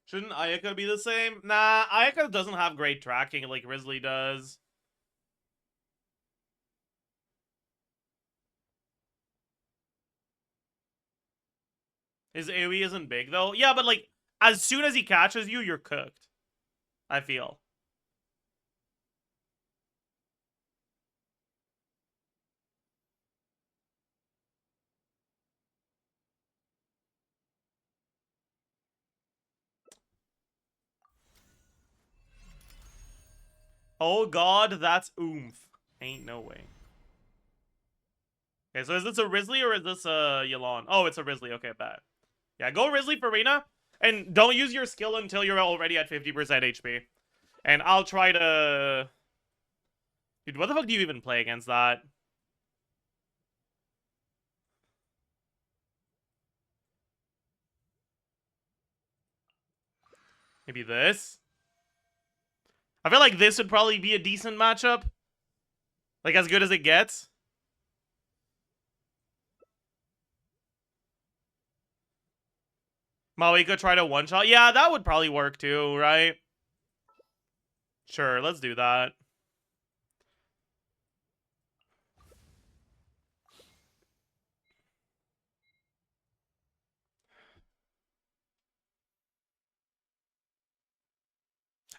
Shouldn't Ayaka be the same? Nah, Ayaka doesn't have great tracking like Risley does. His AoE isn't big, though. Yeah, but, like, as soon as he catches you, you're cooked. I feel. Oh god, that's oomph. Ain't no way. Okay, so is this a Risley or is this a Yelan? Oh, it's a Risley. Okay, bad. Yeah, go Risley for Rina. And don't use your skill until you're already at 50% HP. And I'll try to... Dude, what the fuck do you even play against that? Maybe this? I feel like this would probably be a decent matchup. Like, as good as it gets. Maui could try to one-shot. Yeah, that would probably work too, right? Sure, let's do that.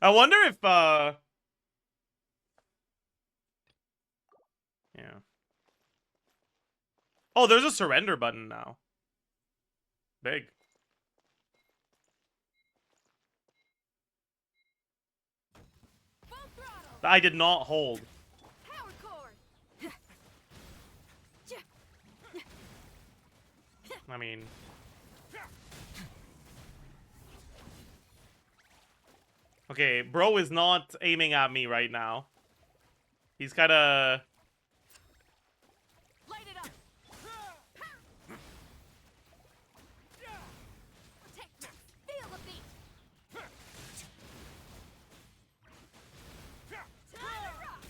I wonder if, yeah. Oh, there's a surrender button now. Big. Full throttle. I did not hold. Power cord. I mean... Okay, bro is not aiming at me right now. He's kinda... Light it up. Take this. Feel the beat. Time to rock.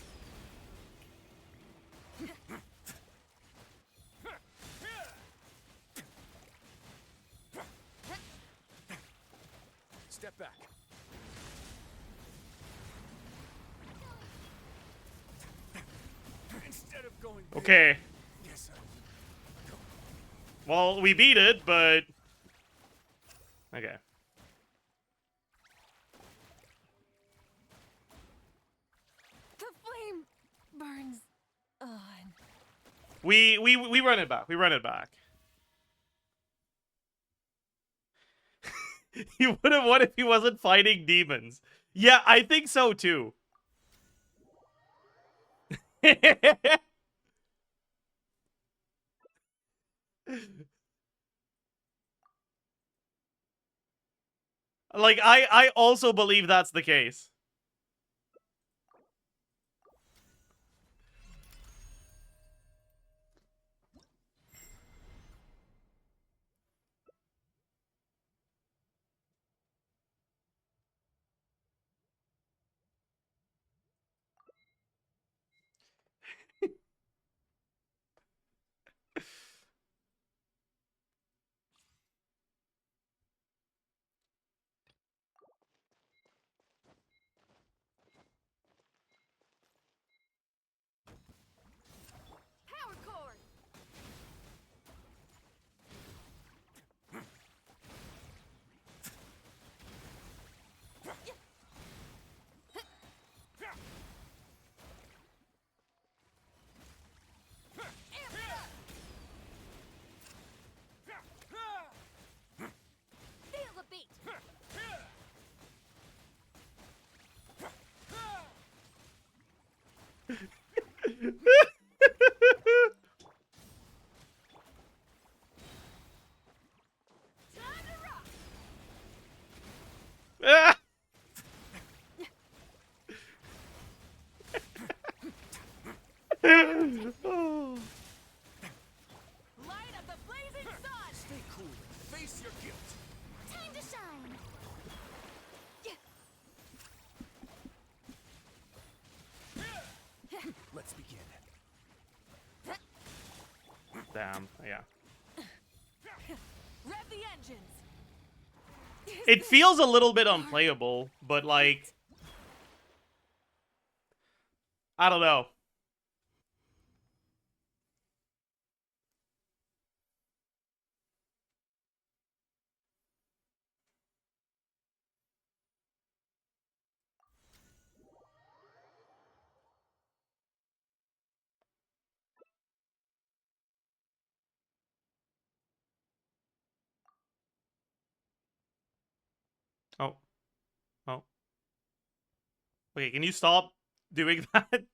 Step back. Instead of going big, Okay. yes, sir. Go. Well, we beat it, but... Okay. The flame burns on. We run it back. We run it back. He would have won if he wasn't fighting demons. Yeah, I think so too. Like, I also believe that's the case. Power cord. Amp it up. Feel the beat. Time to rock. Ah! Oh. Light up the blazing sun. Stay cool. Face your guilt. Time to shine. Let's begin. Damn, yeah. Rev the engines. It feels a little bit unplayable, but like... I don't know. Oh. Oh. Wait, can you stop doing that?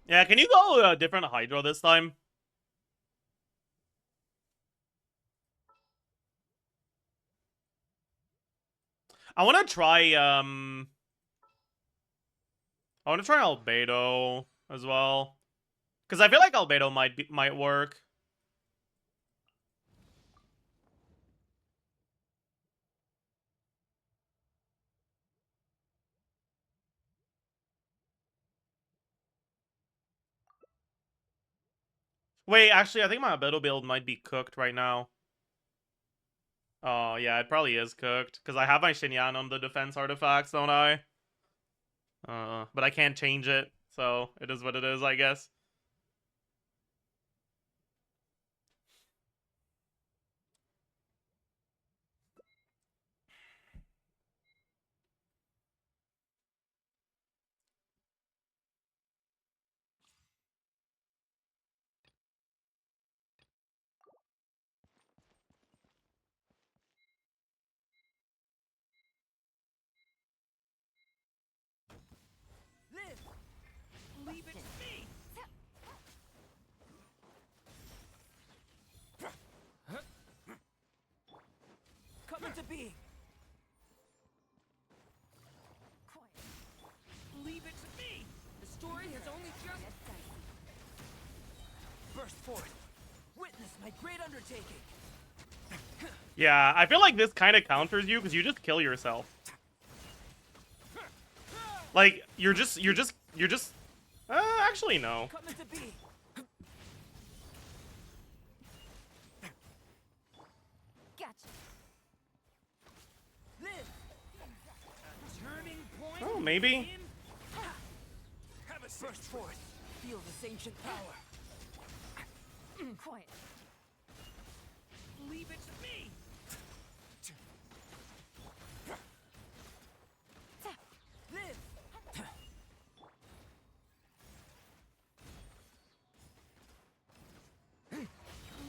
Yeah, can you go a different Hydro this time? I want to try, I want to try Albedo as well. Because I feel like Albedo might work. Wait, actually, I think my Albedo build might be cooked right now. Oh, yeah, it probably is cooked. Because I have my Shinyan on the defense artifacts, don't I? But I can't change it. So, it is what it is, I guess. be. Leave it to me. The story has only just burst forth. Witness my great undertaking. Yeah, I feel like this kind of counters you because you just kill yourself. Like, you're just, actually, no. Coming to be. Gotcha. Live. Turning point. Oh, maybe. In. Have a burst forth. Feel this ancient power. Quiet. Leave it to me. Live.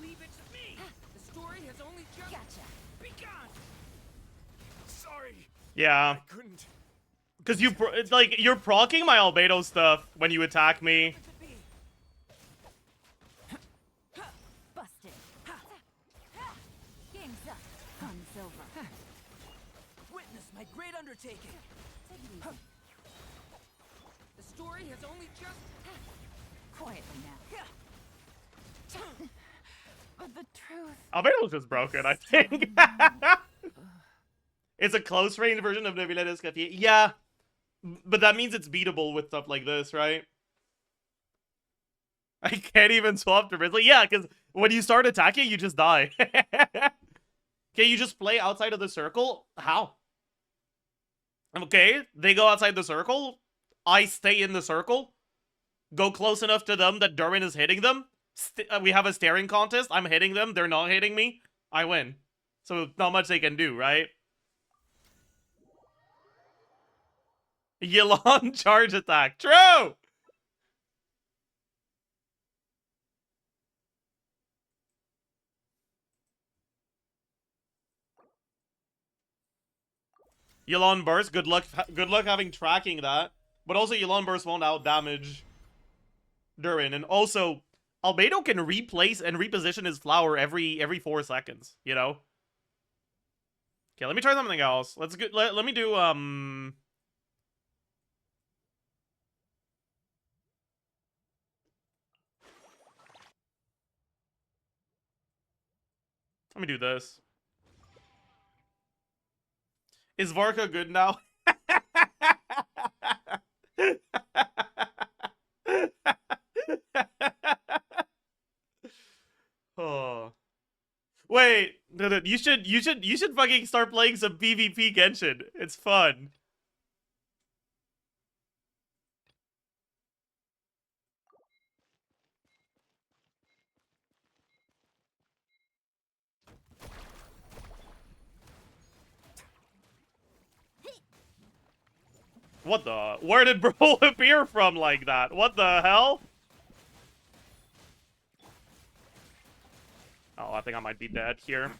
Leave it to me. The story has only just begun. Sorry, Yeah, I couldn't. because it's like, you're proccing my albedo stuff when you attack me. To be. Busted. Game's up. Fun's over. Witness my great undertaking. Take it easy. The story has only just. Quietly now. But the truth. Albedo's just broken, I think. It's a close range version of Nebula Escaffier. Yeah, but that means it's beatable with stuff like this, right? I can't even swap to Ridley. Yeah, because when you start attacking, you just die. Okay, you just play outside of the circle? How? Okay, they go outside the circle. I stay in the circle. Go close enough to them that Durin is hitting them. We have a staring contest. I'm hitting them. They're not hitting me. I win. So not much they can do, right? Yelan charge attack. True! Yelan burst. Good luck having tracking that. But also Yelan burst won't out damage Durin. And also Albedo can replace and reposition his flower every 4 seconds, you know? Okay, let me try something else. Let me do let me do this. Is VARKA good now? Oh. Wait, no, you should fucking start playing some PvP Genshin. It's fun. What the? Where did bro appear from like that? What the hell? Oh, I think I might be dead here.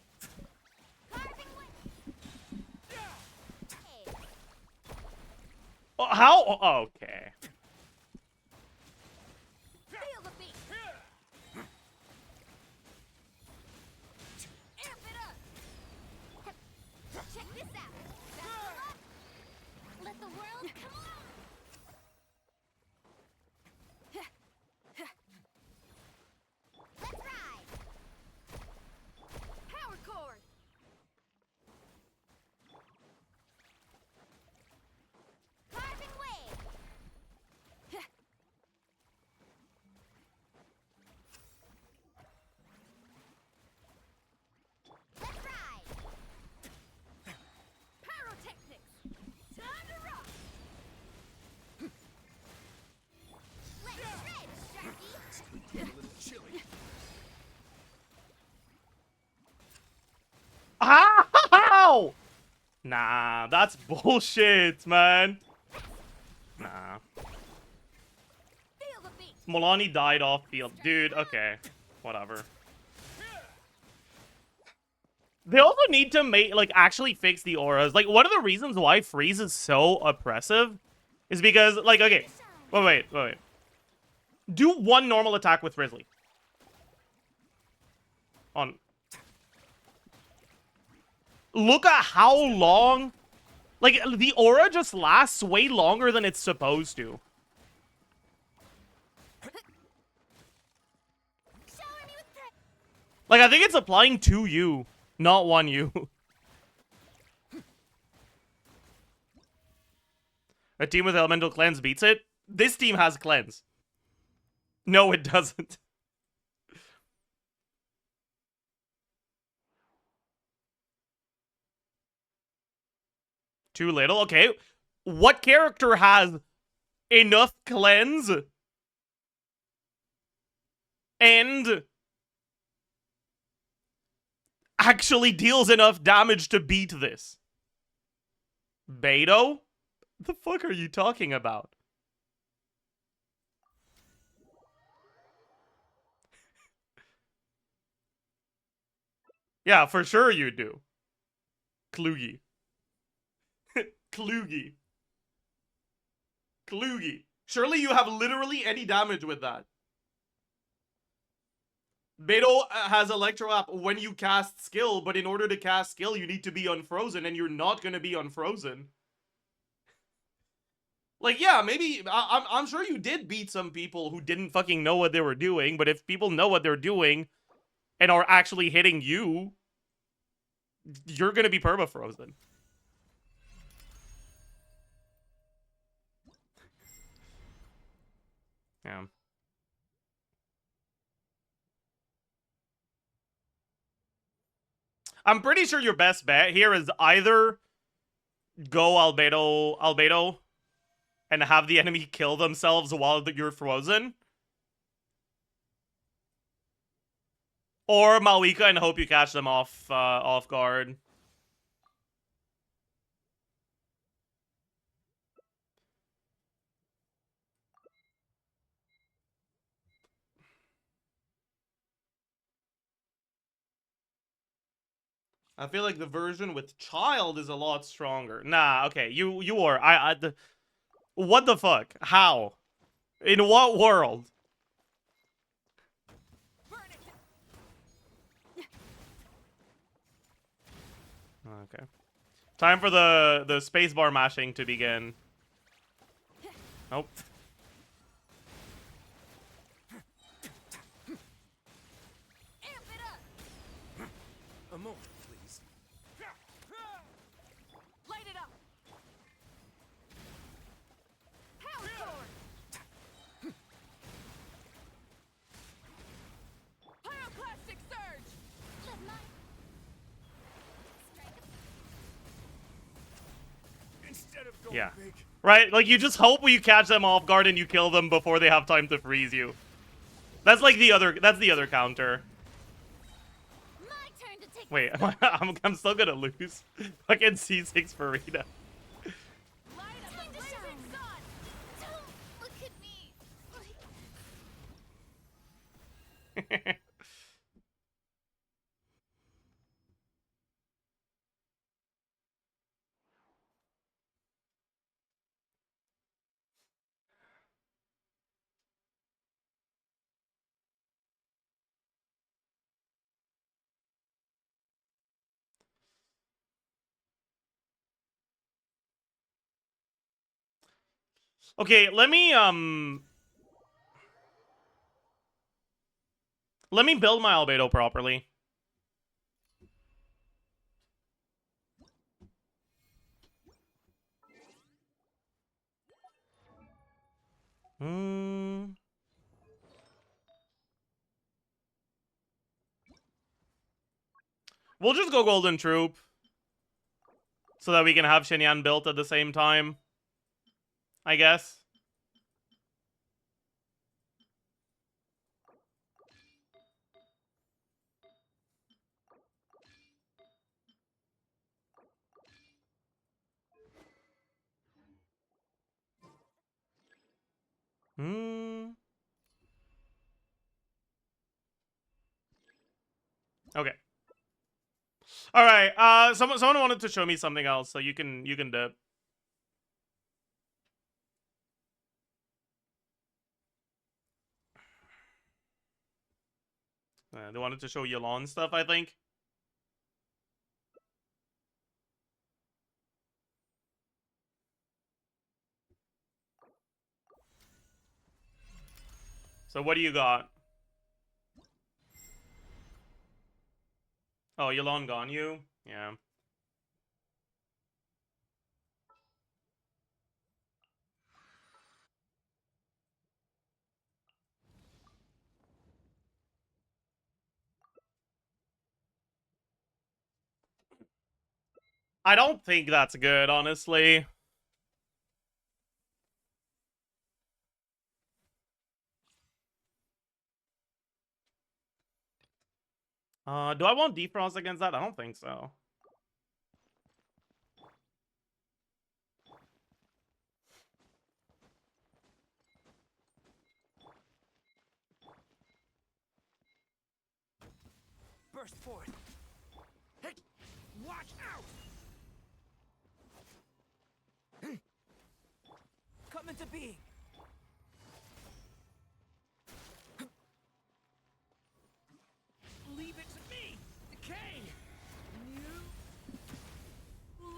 Oh, how? Oh, okay. Feel the beat. Amp it up. Check this out. Let the world come on. Let's ride. Power chord. Carving wave. Let's ride. Pyrotechnics. Time to rock. Let's shred, Sharky. A little chilly. How? Nah, that's bullshit, man. Nah. Feel the beat. Molani died off field. Dude, okay. Whatever. They also need to make, like, actually fix the auras. Like, one of the reasons why Freeze is so oppressive is because, like, okay. Wait. Do one normal attack with Risley. Look at how long... Like, the aura just lasts way longer than it's supposed to. Like, I think it's applying to you, not one you. A team with elemental cleanse beats it? This team has cleanse. No, it doesn't. Too little? Okay. What character has enough cleanse and actually deals enough damage to beat this? Beto? The fuck are you talking about? Yeah, for sure you do. Klugi. Klugi. Klugi. Surely you have literally any damage with that. Beto has Electro App when you cast skill, but in order to cast skill, you need to be unfrozen, and you're not gonna be unfrozen. Like, yeah, maybe, I'm sure you did beat some people who didn't fucking know what they were doing, but if people know what they're doing and are actually hitting you, you're gonna be perma-frozen. Yeah. I'm pretty sure your best bet here is either go Albedo, and have the enemy kill themselves while you're frozen, or Malika and hope you catch them off guard. I feel like the version with child is a lot stronger. Nah, okay, you are. What the fuck? How? In what world? Okay. Time for the spacebar mashing to begin. Nope. A moment, please. Light it up. Power sword. Pyroclastic surge. Instead of going Yeah. big, Right? Like, you just hope you catch them off guard and you kill them before they have time to freeze you. That's like the other, that's the other counter. My turn to take Wait, I'm still gonna lose. Fucking C6 Farida. Light up the blazing sun. Don't look at me. Okay, let me build my albedo properly. We'll just go Golden Troop. So that we can have Shinyan built at the same time. I guess. Okay. All right. Someone wanted to show me something else, so you can dip. They wanted to show Yalon stuff, I think. So what do you got? Oh, you long gone, you? Yeah. I don't think that's good, honestly. Do I want defrost against that? I don't think so. Burst forth. Hey, watch out! Come into being. Leave it to me. Decay. New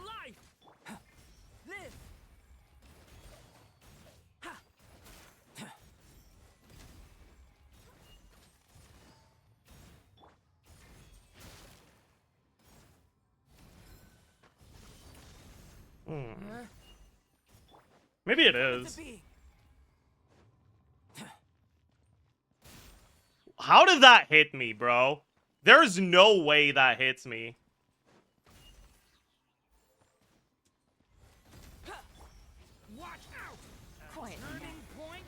life. Live. Maybe it Come into is. being. How did that hit me, bro? There's no way that hits me. Watch out. Quiet. Turning point.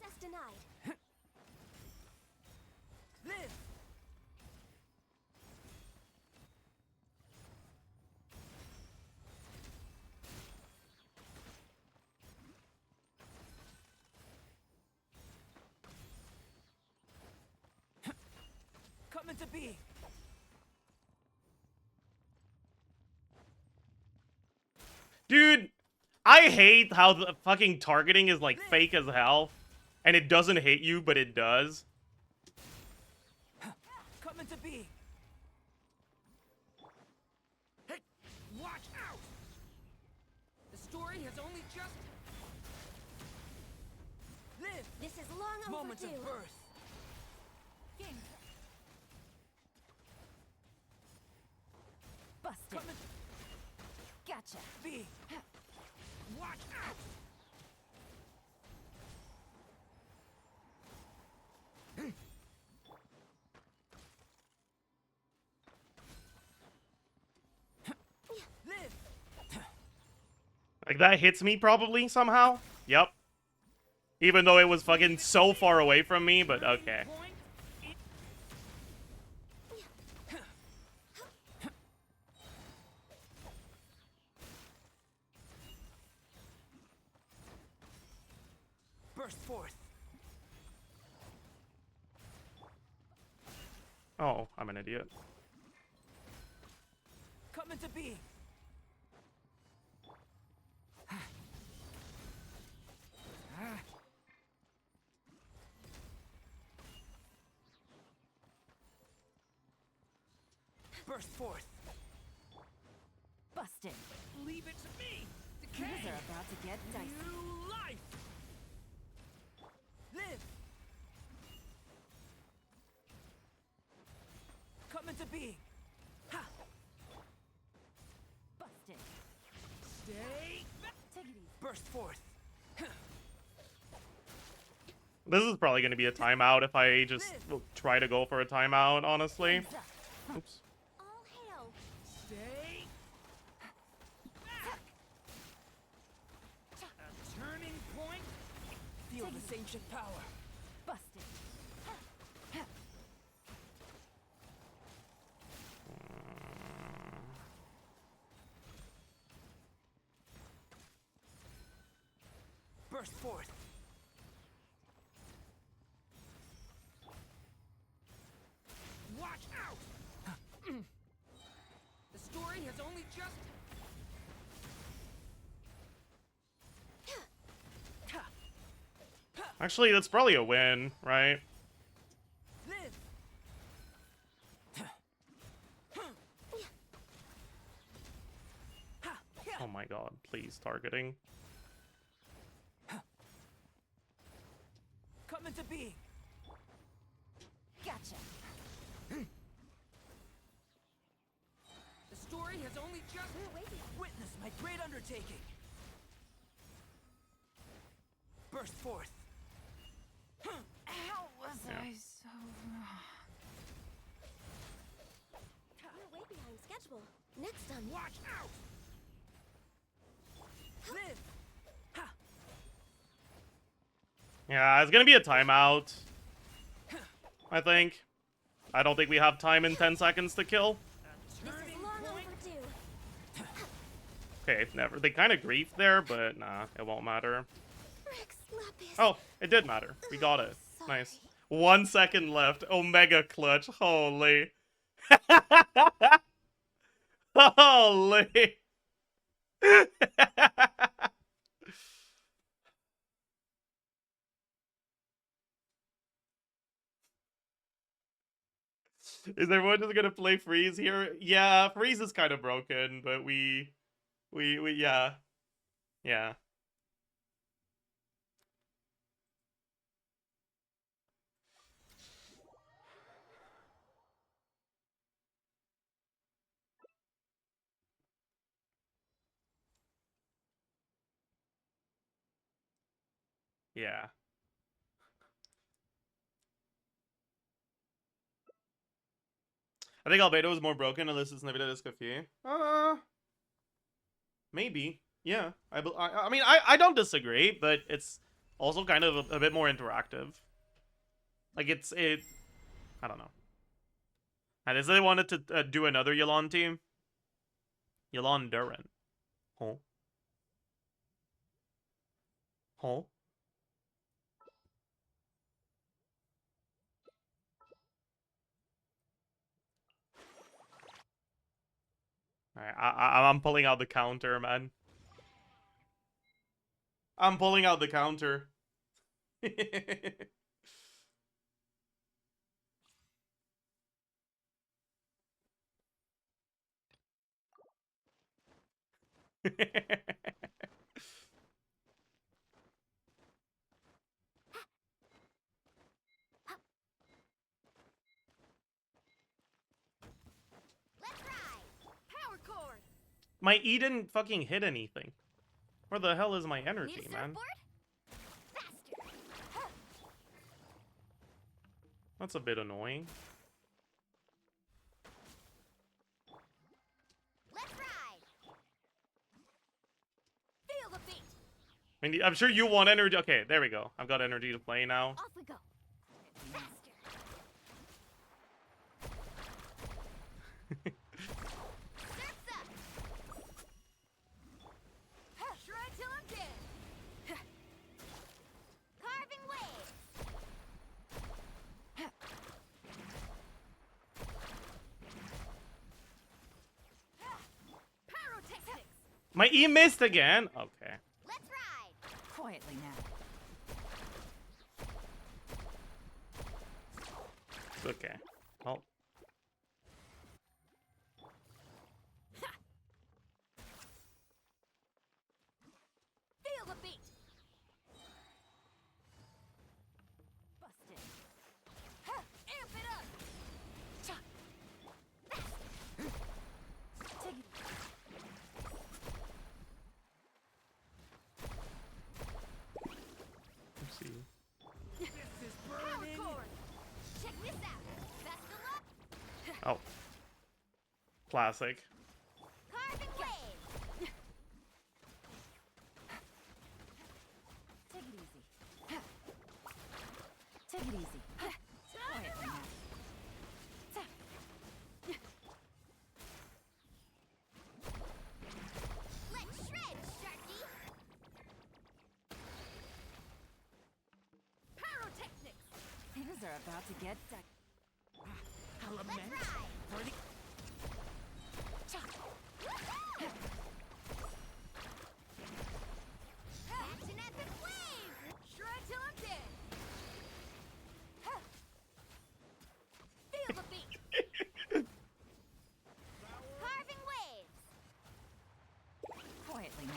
Access denied. Live. Come into being. Dude, I hate how the fucking targeting is like fake as hell. And it doesn't hit you, but it does. Come into being. Hey, watch out. The story has only just live. This is long Moments of birth. Busted. Come into Gotcha. being. Watch out. Live. Like, that hits me probably somehow. Yep. Even though it was fucking so far away from me, but okay. Point. Burst forth. Oh, I'm an idiot. Come into being. Burst forth. Busted. Leave it to me. Decay. Things are about to get dicey. New life. Live. Come into being. Ha. Busted. Stay. Take it easy. Burst forth. This is probably going to be a timeout if I just try to go for a timeout, honestly. Hands up. Oops. All hail. Stay. Back. A turning point. Feel Take this ancient power. Busted. Burst forth. Watch out! The story has only just... Actually, that's probably a win, right? Live! Oh my god, please, targeting. just witness my great undertaking. Burst forth. How was Yeah. I so wrong? We're way behind schedule. Next on Watch out! Live! Ha! Yeah, it's gonna be a timeout. I think. I don't think we have time in 10 seconds to kill. This is long overdue. Okay, never. They kind of griefed there, but nah, it won't matter. Rex Lapis. Oh, it did matter. We got it. Sorry. Nice. 1 second left. Omega clutch. Holy. Holy. Is everyone just gonna play Freeze here? Yeah, Freeze is kind of broken, but we, yeah. Yeah. Yeah. I think Albedo is more broken unless it's Nvidia Discofié. Maybe. Yeah. I mean, I don't disagree, but it's also kind of a bit more interactive. Like, I don't know. And if they wanted to do another Yelan team, Yelan Duran. Huh? Huh? Alright, I'm pulling out the counter, man. I'm pulling out the counter. Let's ride. Power cord. My E didn't fucking hit anything. Where the hell is my energy, Need a man? surfboard? Faster. That's a bit annoying. Let's ride. Feel the beat. I mean, I'm sure you want energy. Okay, there we go. I've got energy to play now. Off we go. Faster. Surf's up. Shred till I'm dead. Carving waves. Pyrotechnics. My E missed again. Okay. Let's ride. Quietly now. Okay. Well. Feel the beat. Busted. Amp it up. Take it. Let's see. This is Power burning! cord. Check this out. Best of luck. Oh. Classic. Carving waves. Take it easy. Take it easy. Quietly now. Let's shred, Sharky. Pyrotechnics. Things are about to get Element Let's ride. for the Action epic wave. Shred till I'm dead. Feel the beat. Carving waves. quietly now.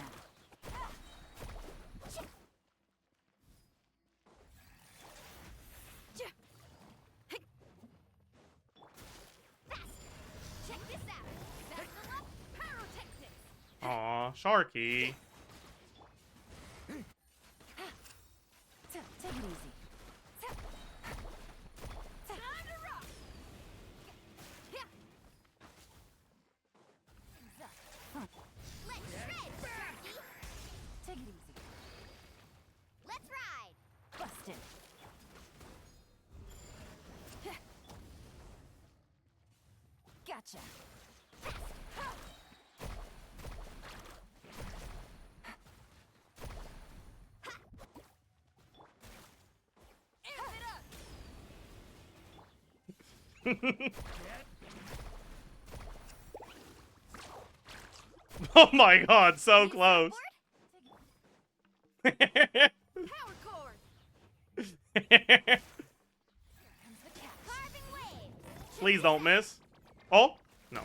Sharky. Take it easy. Time to rock! Yeah. Let's shred, Sharky. Take it easy. Let's ride. Busted. Gotcha. Amp it up! Oh my god, so close. Power chord! Carving waves. Please don't miss. Oh, no.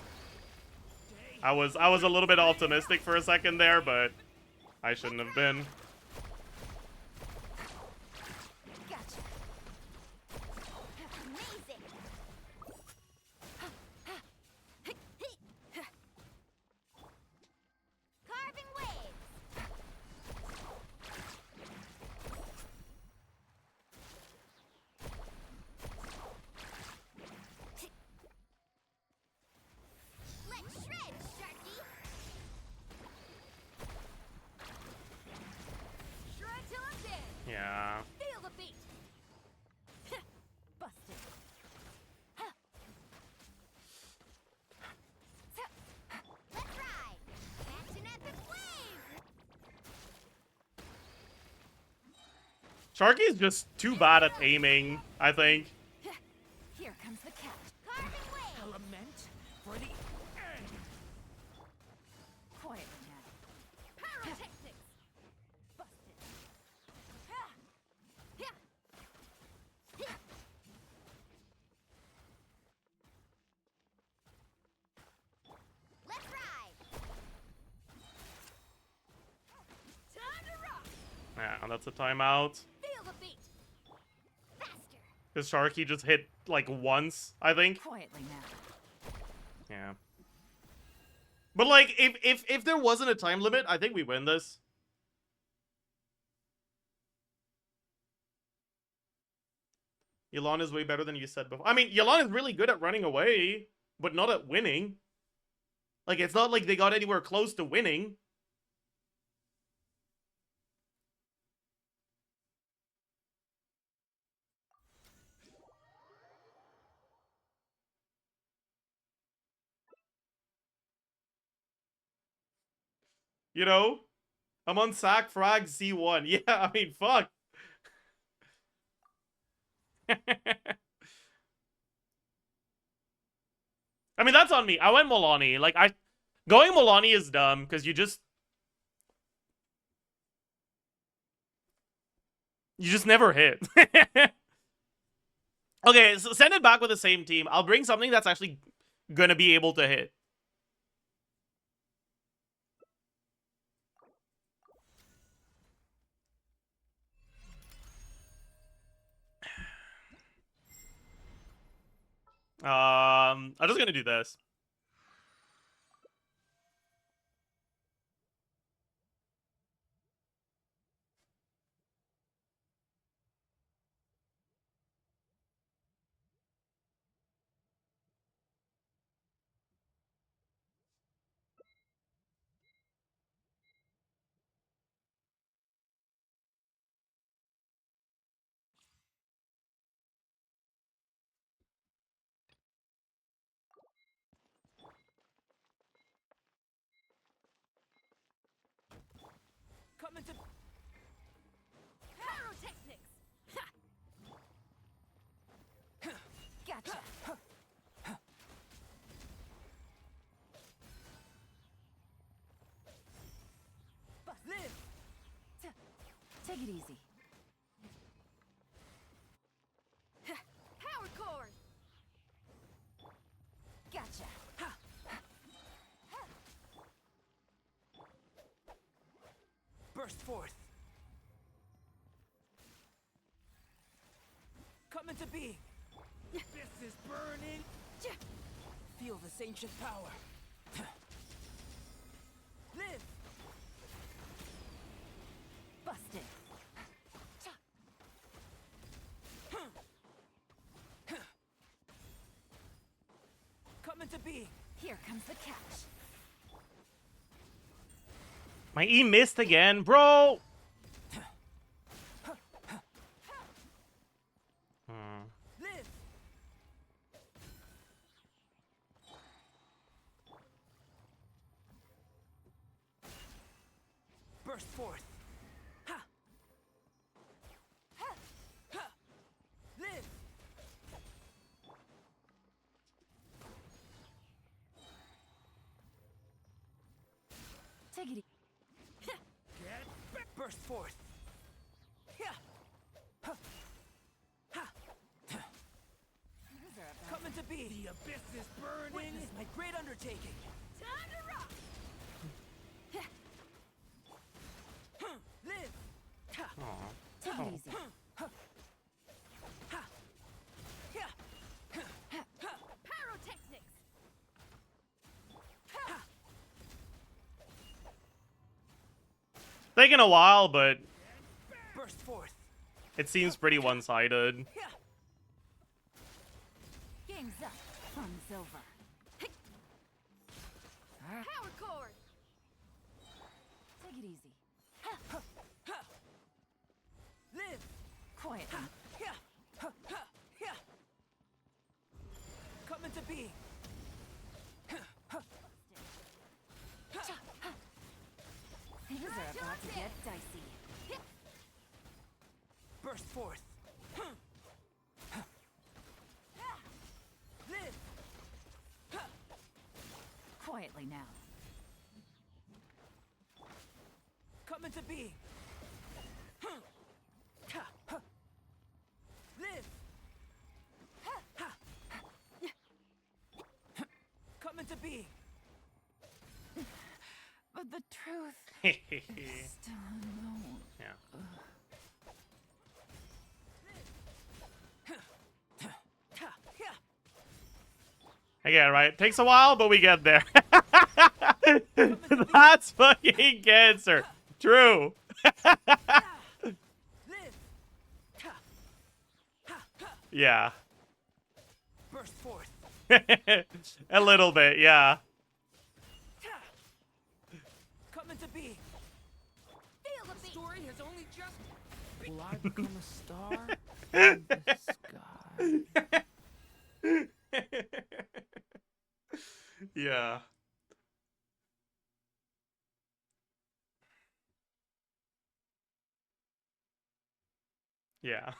I was a little bit optimistic for a second there, but I shouldn't have been. Gotcha. Amazing. Carving waves. Let's shred, Sharky. Shred till I'm dead! Yeah. Feel the beat! Busted. Let's ride. Catch an epic wave. Sharky's just too bad at aiming, I think. Here comes the catch. Carving waves. Element for the end! Quietly now. Pyrotechnics! Busted. Let's ride. Time to rock! Yeah, that's a timeout. Feel the beat! Faster. Because Sharky just hit like once, I think. Quietly now. Yeah. But like, if there wasn't a time limit, I think we win this. Yelan is way better than you said before. I mean, Yelan is really good at running away, but not at winning. Like, it's not like they got anywhere close to winning. You know? I'm on sack frag C1. Yeah, I mean, fuck. I mean, that's on me. I went Milani. Like, going Milani is dumb, because you just never hit. Okay, so send it back with the same team. I'll bring something that's actually gonna be able to hit. I'm just gonna do this. Coming to pyrotechnics! Gotcha. Live! Take it easy. Power chord! Gotcha. Burst forth! Come into being! This is burning! Feel this ancient power! Live! into being. Here comes the catch. My E missed again, bro. Live. Burst forth. Ha. Ha. Ha. Live. Take it easy. Get back. Burst forth. Yeah. Ha. Ha. These are about Come into being. The abyss is burning. Witness my great undertaking. time to rock. Live. Ha. Take it easy. Ha. Yeah. Pyrotechnics. Ha. Taking a while, but Burst forth. it seems pretty one-sided. Yeah. Game's up. Fun's over. Power cord. Take it easy. Ha. Live. Quietly. Yeah. Ha. Ha. Yeah. Come into being. Things are about to get dicey. Burst forth. Live. Quietly now. Come into being. Live. Come into being. But the truth Yeah. is still unknown. Again, right? Takes a while, but we get there. That's fucking cancer. True. Live. Yeah. Burst forth. A little bit, yeah. Come into being. Feel the The beat. story has only just. Will I become a star in the sky? Yeah. Yeah.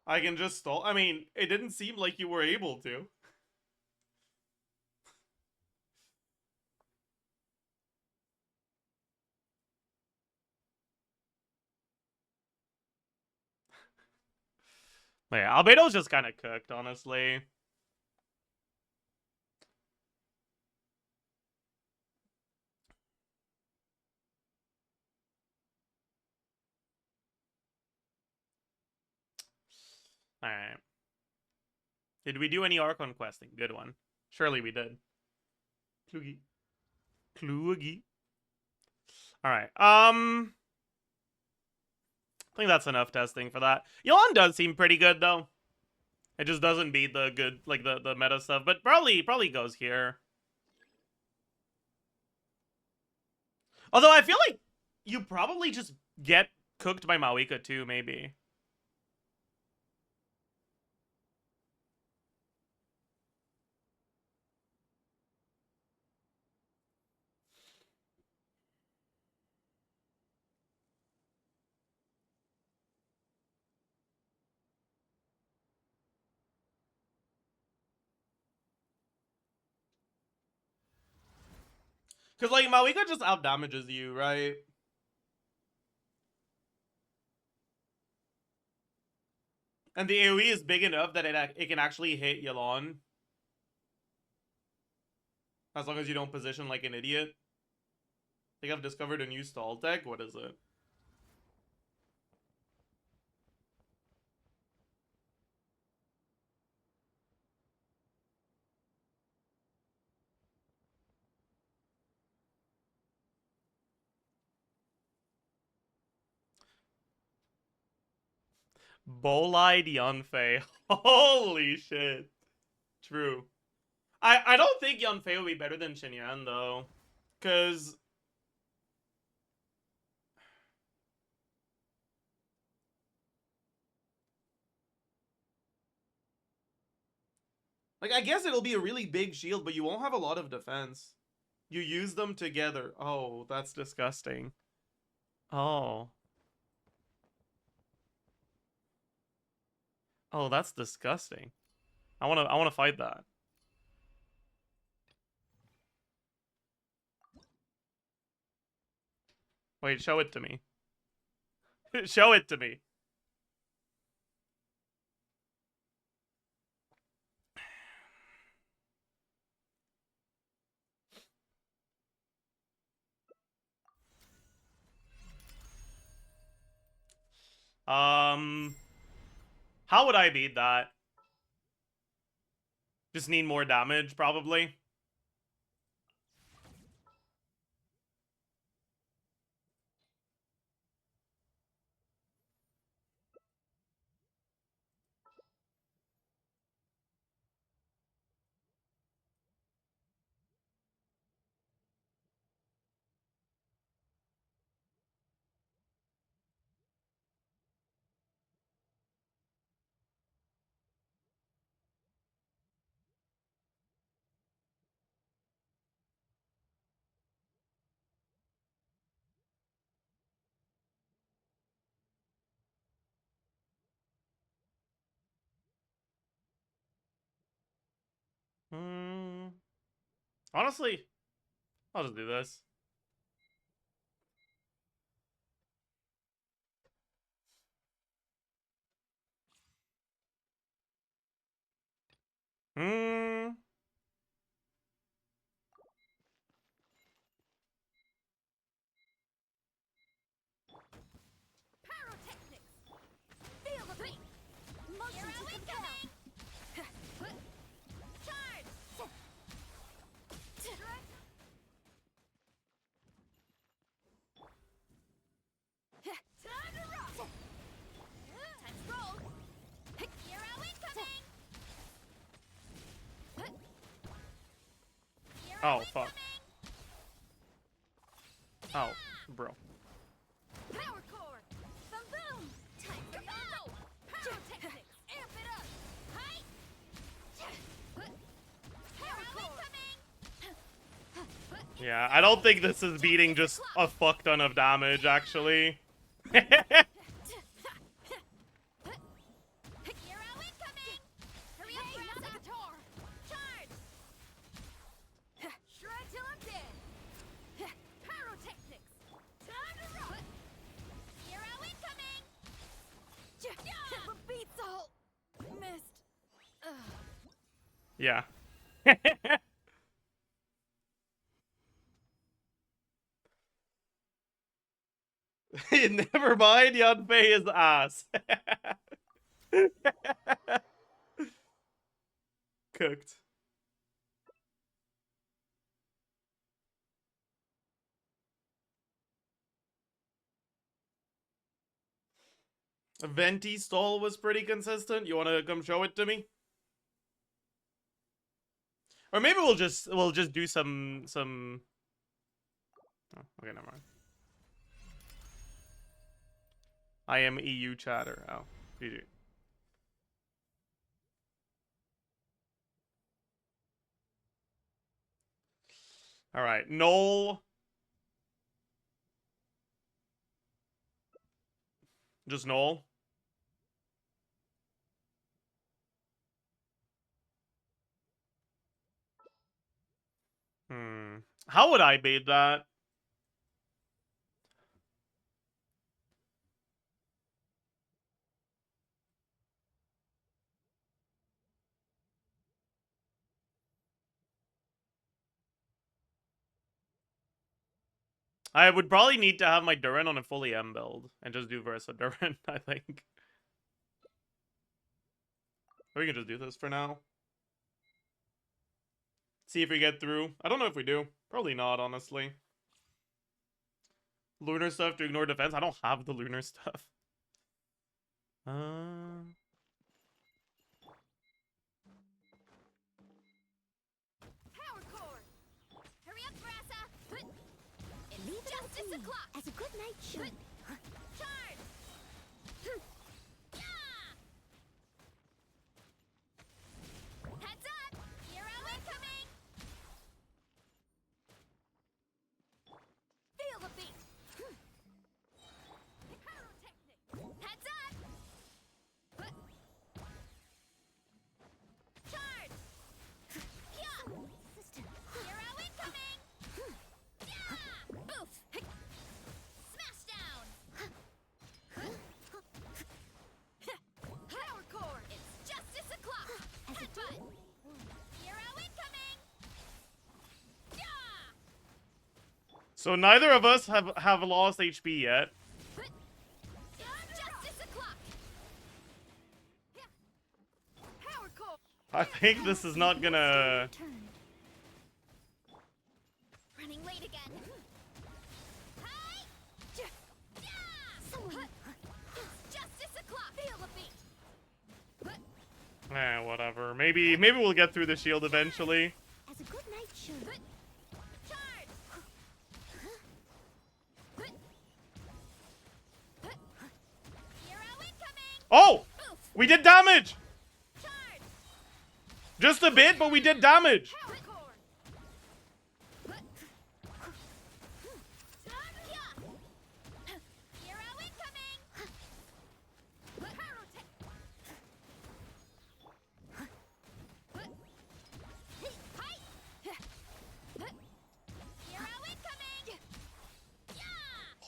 I can just stall. I mean, it didn't seem like you were able to. Yeah, Albedo's just kind of cooked, honestly. Alright. Did we do any Archon questing? Good one. Surely we did. Klugi. Klugi. Alright. I think that's enough testing for that. Yelan does seem pretty good, though. It just doesn't beat the good, like, the meta stuff. But probably goes here. Although I feel like you probably just get cooked by Mawika, too, maybe. Because, like, Mawika just outdamages you, right? And the AoE is big enough that it can actually hit Yelan. As long as you don't position like an idiot. I think I've discovered a new stall tech. What is it? Bolide Yunfei. Holy shit. True. I don't think Yunfei will be better than Xinyan though. Cause like I guess it'll be a really big shield, but you won't have a lot of defense. You use them together. Oh, that's disgusting. Oh. Oh, that's disgusting. I wanna fight that. Wait, show it to me. Show it to me. How would I beat that? Just need more damage, probably. Honestly, I'll just do this. Pyrotechnics! Feel the beat! Motion to compel! Charge! Time to rock! Time to roll! Hero incoming! Hero Oh, fuck. incoming! Oh, bro. Power core! Boom boom! Time to go! Pyrotechnics! Amp it up! Hi! Power incoming! Yeah, I don't think this is beating just a fuck ton of damage, actually. Hero incoming! Hurry up, Saboteur! Charge! Shred till I'm dead! Pyrotechnics! Time to rock! Hero incoming! The beats all missed. Yeah. Never mind, Yunfei is ass. Cooked. Venti stall was pretty consistent. You wanna come show it to me? Or maybe we'll just do some oh, okay, never mind. I am EU chatter. Oh, GG. All right, Noel. Just Noel. How would I bait that? I would probably need to have my Duran on a fully M build and just do Versa Duran, I think. Or we can just do this for now. See if we get through. I don't know if we do. Probably not, honestly. Lunar stuff to ignore defense. I don't have the lunar stuff. Power core. Hurry up, Brassa. It's Leave it up just to as a me, clock. as a good night should. Charge. Heads up. Hero incoming. Feel the beat. Pyrotechnic. Heads up. Charge. Sister. Hero incoming. Boof. Smash down. Power core. It's justice o'clock. Headbutt. Hero incoming. So neither of us have lost HP yet. It's justice o'clock. Power core. I think this is not gonna. Turn. Running late again. Hi. Someone. It's justice o'clock. Feel the beat. Whatever. Maybe we'll get through the shield eventually. As a good night should. Charge. Hero incoming. Oh! Boof. We did damage! Charge. Just a bit, but we did damage! Power core. Hero incoming. Pyrotech. Hi. Hero incoming.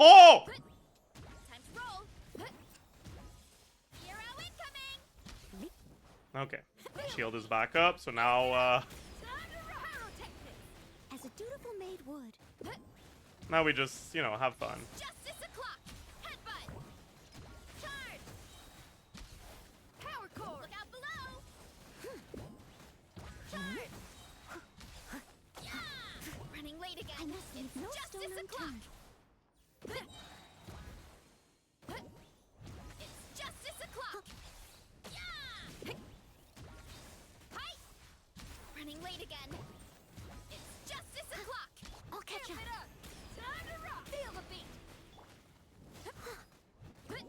Oh! Time to roll. Hero incoming. Okay. Shield is back up, so now, Pyrotechnic. As a dutiful maid would. now we just, you know, have fun. Justice o'clock. Headbutt. Charge. Power core. Look out below. Charge. Running late again. I must leave no Justice stone o'clock. unturned. It's justice o'clock. Hi. Running late again. It's justice o'clock. I'll catch Amp up. it up. Time to rock. Feel the beat.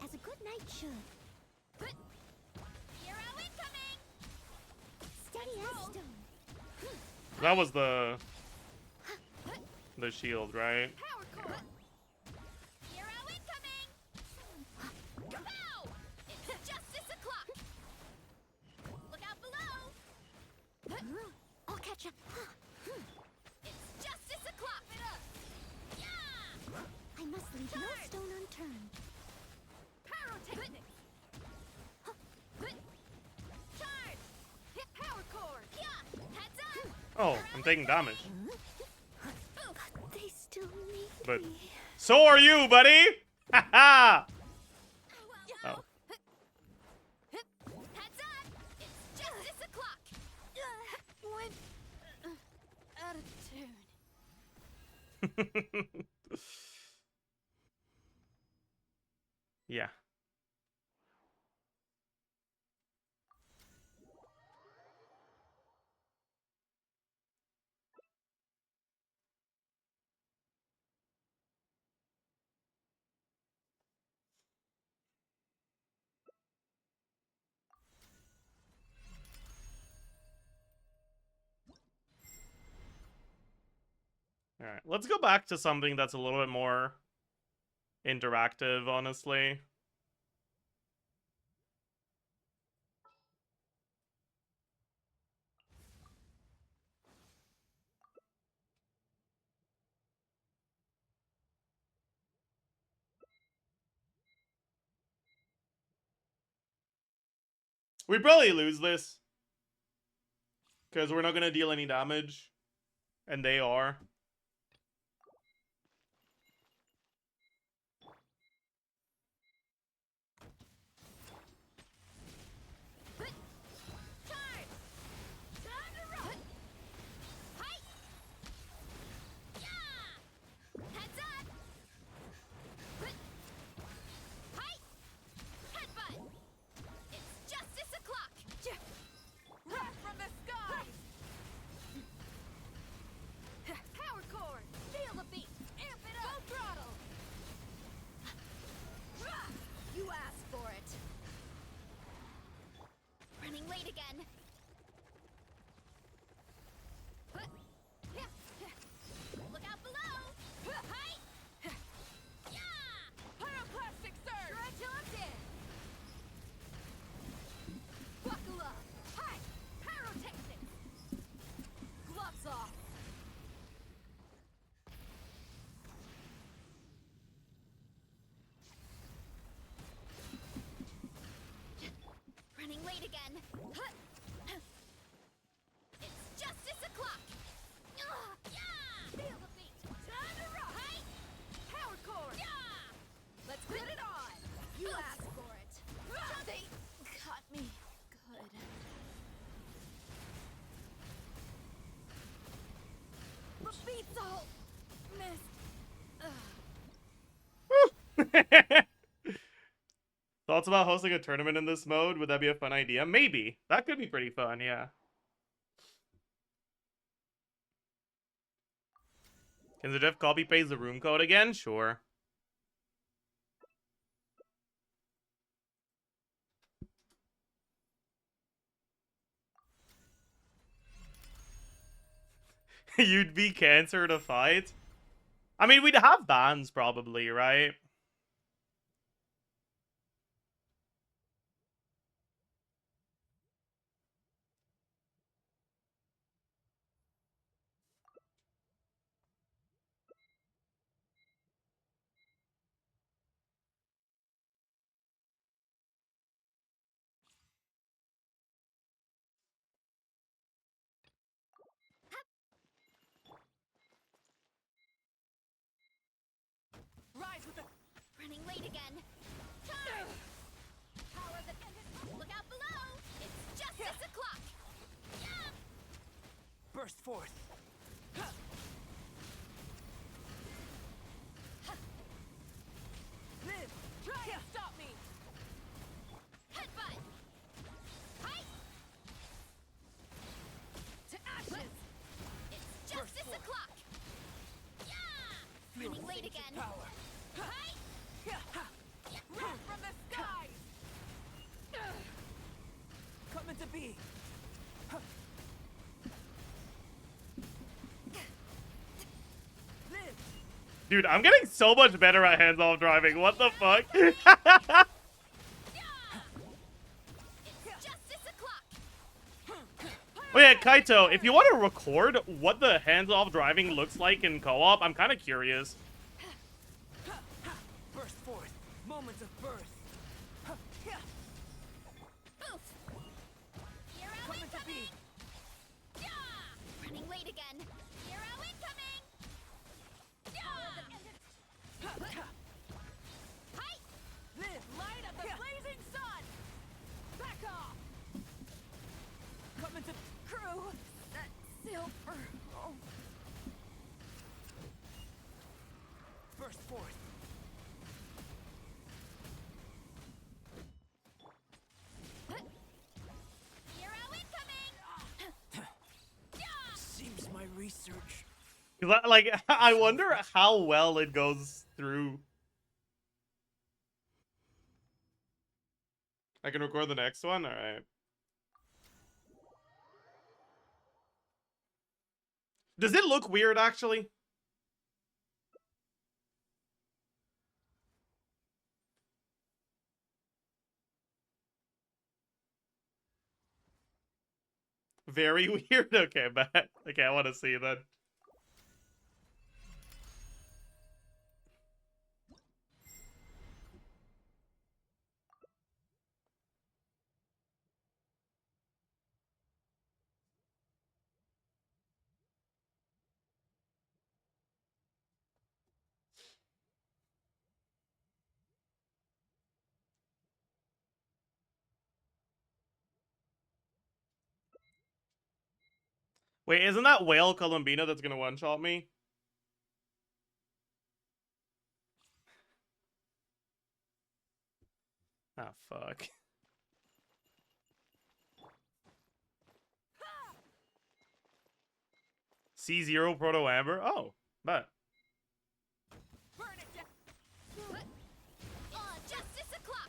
As a good night should. Hero incoming. Steady as stone. That was the shield, right? Power core. Hero incoming. Kapow! It's justice o'clock. Look out below. I'll catch up. It's justice o'clock. It up. I must leave no Charge. stone unturned. Pyrotechnic. Charge. Hit power core. Heads up. Oh, I'm taking damage. Boof. They still need But me. so are you, buddy! Haha! Oh. Heads up. It's justice o'clock. Went out of tune. Yeah. Alright, let's go back to something that's a little bit more interactive, honestly. We probably lose this. Because we're not going to deal any damage. And they are. Charge. Time to run. Hi. Heads up. Hi. Headbutt. again. Look out below. Hi. Yeah. Pyroclastic surge. Try till I'm dead. Buckle up. Hi. Pyrotechnics. Gloves off. Running late again. It's justice o'clock. Yeah! Feel the beat. Time to rock. Hey! Power core. Yeah! Let's put it on. You asked for it. They cut me good. The beat's all missed. Thoughts about hosting a tournament in this mode? Would that be a fun idea? Maybe. That could be pretty fun, yeah. Can the Zajef copy paste the room code again? Sure. You'd be cancer to fight? I mean, we'd have bans probably, right? Rise with the... Running late again. Time! Power the... Look out below! It's justice o'clock! Yeah! Burst forth. Live. Try and stop me. Headbutt! Hi! To ashes! It's justice o'clock! Yeah! Running late again. Power. Hi! Root from the skies. Coming to be. Live. Dude, I'm getting so much better at hands-off driving. What the fuck? It's justice o'clock! Oh yeah, Kaito, if you want to record what the hands-off driving looks like in co-op, I'm kind of curious. Burst forth. Moments of birth. Oof! Hero Coming to be. incoming! Yeah! Running late again. Hero incoming! Yeah! Hi! Live. Light of the blazing sun. Back off. Coming to Crew! That silver... Oh. burst forth. Hero incoming! Seems my research. 'Cause like, I wonder how well it goes through. I can record the next one? Alright. Does it look weird, actually? Very weird? Okay, bet. Okay, I want to see that. Wait, isn't that Whale Columbina that's gonna one-shot me? Ah, fuck. C0 Proto Amber? Oh, bet. Burn it down! Justice o'clock!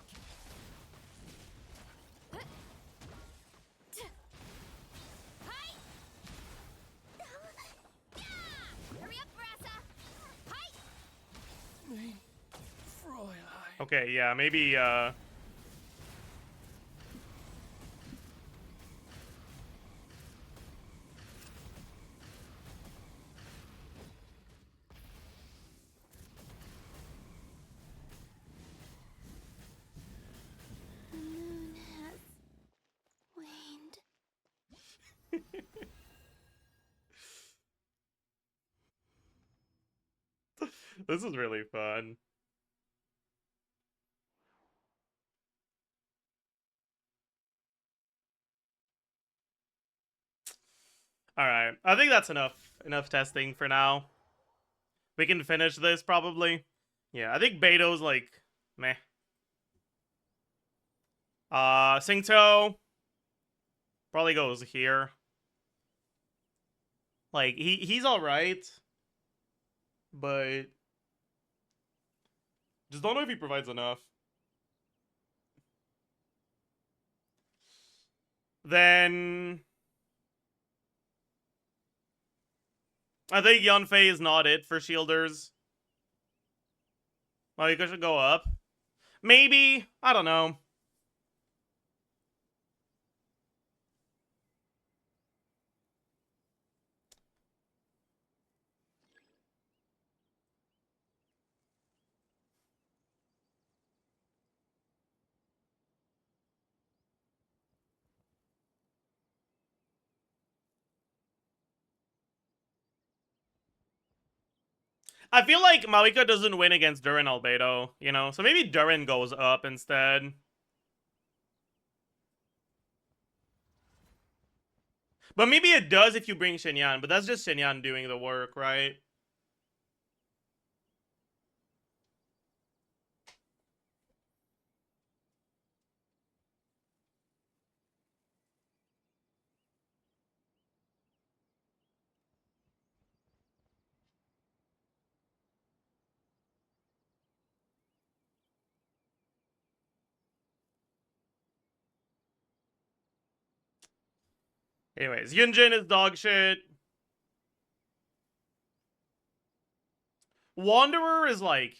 Okay, yeah, maybe, The moon has waned. This is really fun. Alright, I think that's enough testing for now. We can finish this, probably. Yeah, I think Beto's, like, meh. Singto probably goes here. Like, he's alright. But just don't know if he provides enough. Then I think Yunfei is not it for shielders. Well, you should go up. Maybe. I don't know. I feel like Malika doesn't win against Durin Albedo, you know? So maybe Durin goes up instead. But maybe it does if you bring Shenyan, but that's just Shenyan doing the work, right? Anyways, Yunjin is dog shit. Wanderer is like,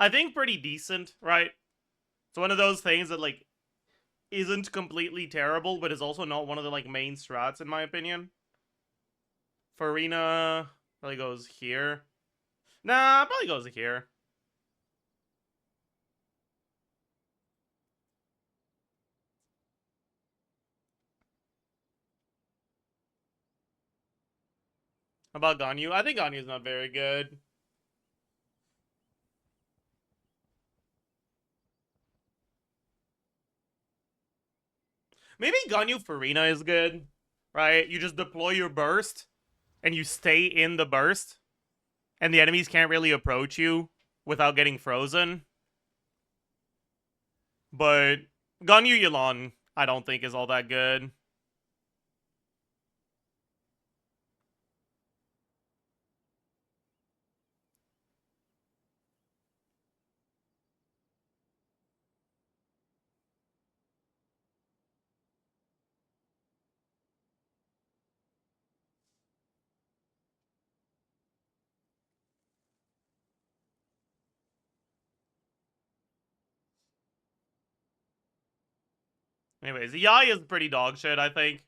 I think pretty decent, right? It's one of those things that like isn't completely terrible, but is also not one of the like main strats in my opinion. Farina probably goes here. Nah, probably goes here. How about Ganyu? I think Ganyu's not very good. Maybe Ganyu Farina is good, right? You just deploy your burst, and you stay in the burst, and the enemies can't really approach you without getting frozen. But Ganyu Yelan, I don't think is all that good. Anyways, Yai is pretty dog shit, I think.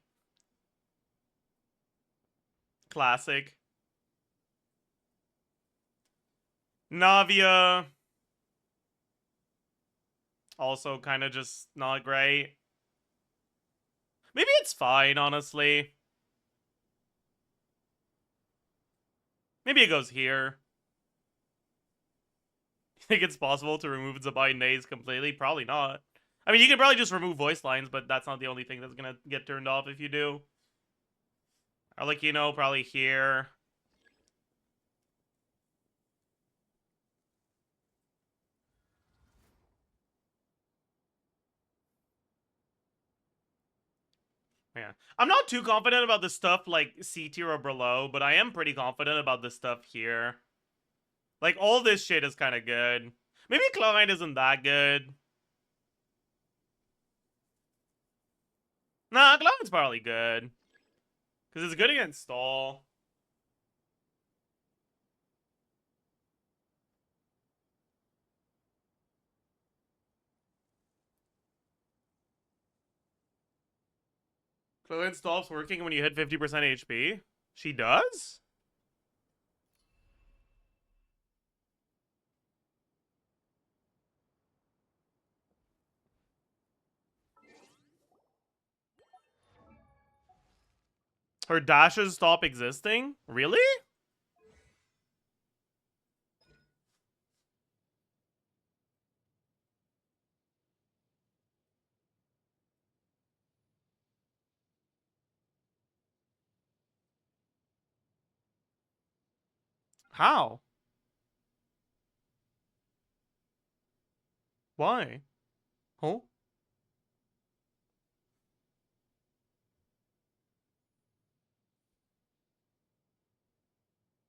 Classic. Navia. Also kind of just not great. Maybe it's fine, honestly. Maybe it goes here. You think it's possible to remove Zabai Nays completely? Probably not. I mean, you can probably just remove voice lines, but that's not the only thing that's gonna get turned off if you do. Arlecchino, probably here. Yeah. I'm not too confident about the stuff like C tier or below, but I am pretty confident about the stuff here. Like, all this shit is kind of good. Maybe Cloud9 isn't that good. Nah, Cloud9's probably good. Because it's good against stall. So it stops working when you hit 50% HP? She does? Her dashes stop existing? Really? How? Why? Huh?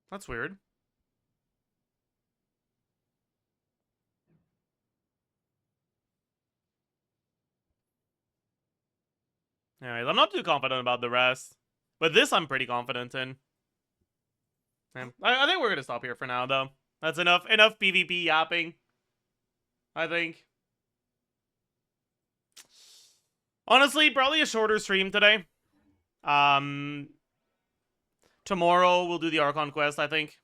That's weird. Anyways, I'm not too confident about the rest. But this I'm pretty confident in. Yeah. I think we're gonna stop here for now, though. That's enough PvP yapping. I think. Honestly, probably a shorter stream today. Tomorrow we'll do the Archon quest, I think.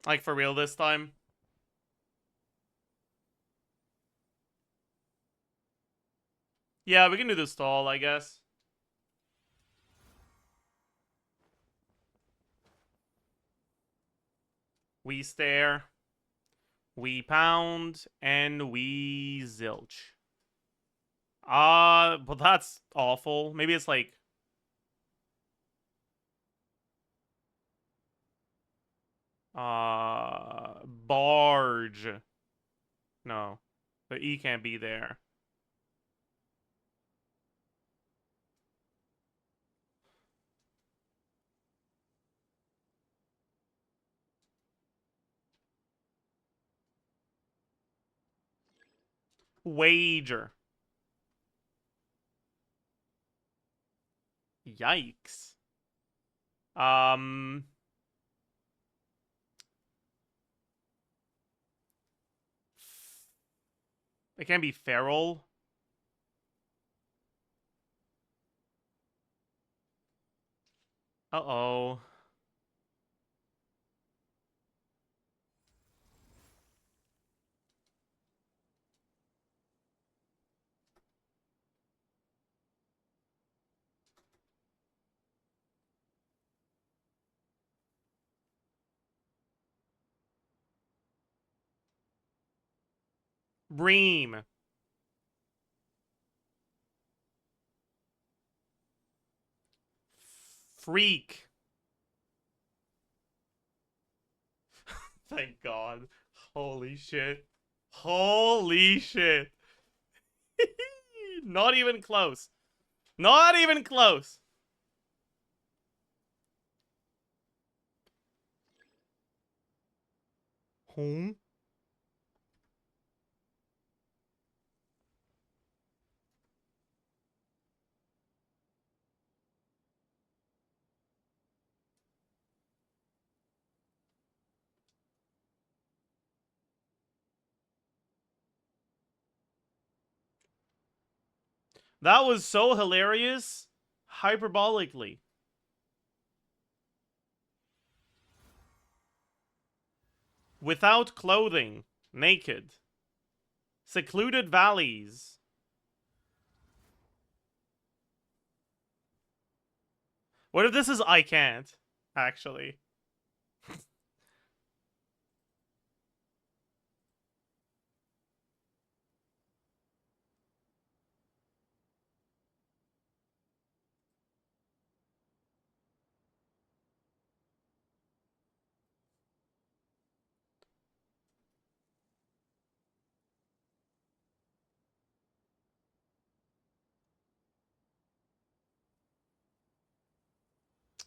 Like, for real this time. Yeah, we can do the stall, I guess. We stare. We pound. And we zilch. But that's awful. Maybe it's like... barge. No. The E can't be there. Wager. Yikes. It can't be feral. Uh-oh. Bream. Freak. Thank God. Holy shit. Holy shit. Not even close. Not even close. Home? That was so hilarious. Hyperbolically. Without clothing. Naked. Secluded valleys. What if this is I can't, actually?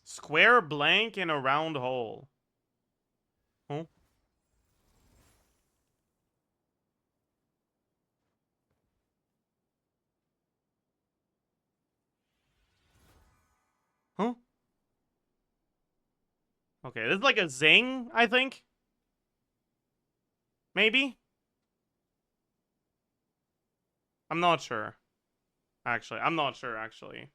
Square blank in a round hole. Huh? Huh? Okay, this is like a zing, I think. Maybe? I'm not sure. Actually, I'm not sure, actually.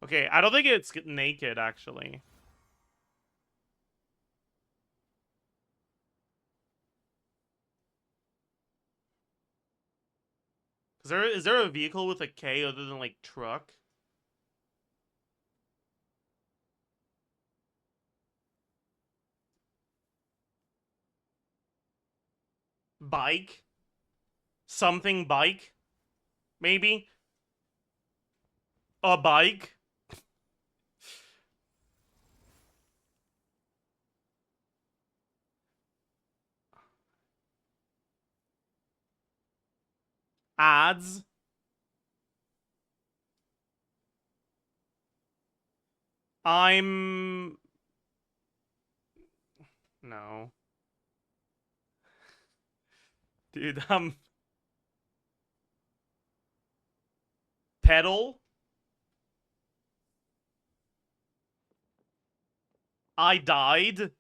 Okay, I don't think it's naked, actually. Is there a vehicle with a K other than, like, truck? Bike? Something bike? Maybe? A bike? Ads? I'm... No. Dude, Pedal? I died?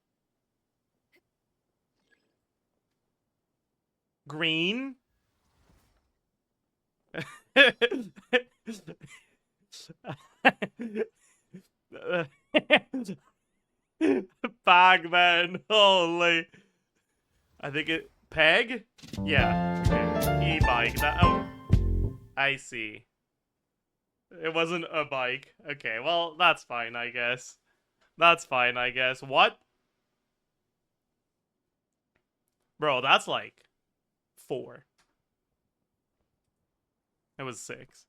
Green? Bagman, holy. I think it... Peg? Yeah. Okay. E-bike. That... Oh. I see. It wasn't a bike. Okay, well, that's fine, I guess. That's fine, I guess. What? Bro, that's like 4. It was 6.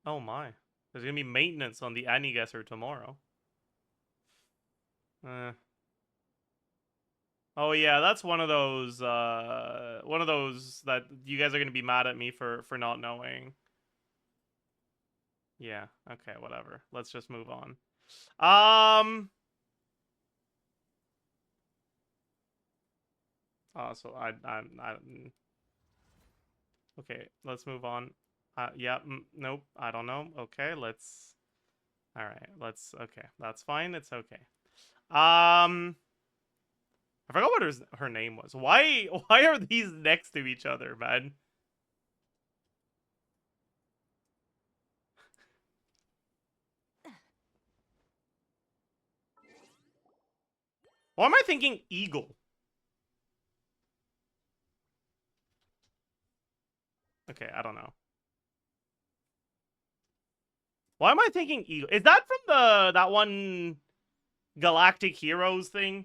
Oh my. There's gonna be maintenance on the Anigesser tomorrow. Oh yeah, that's one of those that you guys are gonna be mad at me for not knowing. Yeah, okay, whatever. Let's just move on. Oh, so I okay, let's move on. Yeah, nope, I don't know. Okay, let's... Alright, let's... Okay, that's fine, it's okay. I forgot what her name was. Why are these next to each other, man? Why am I thinking eagle? Okay, I don't know. Why am I thinking eagle? Is that from that one Galactic Heroes thing?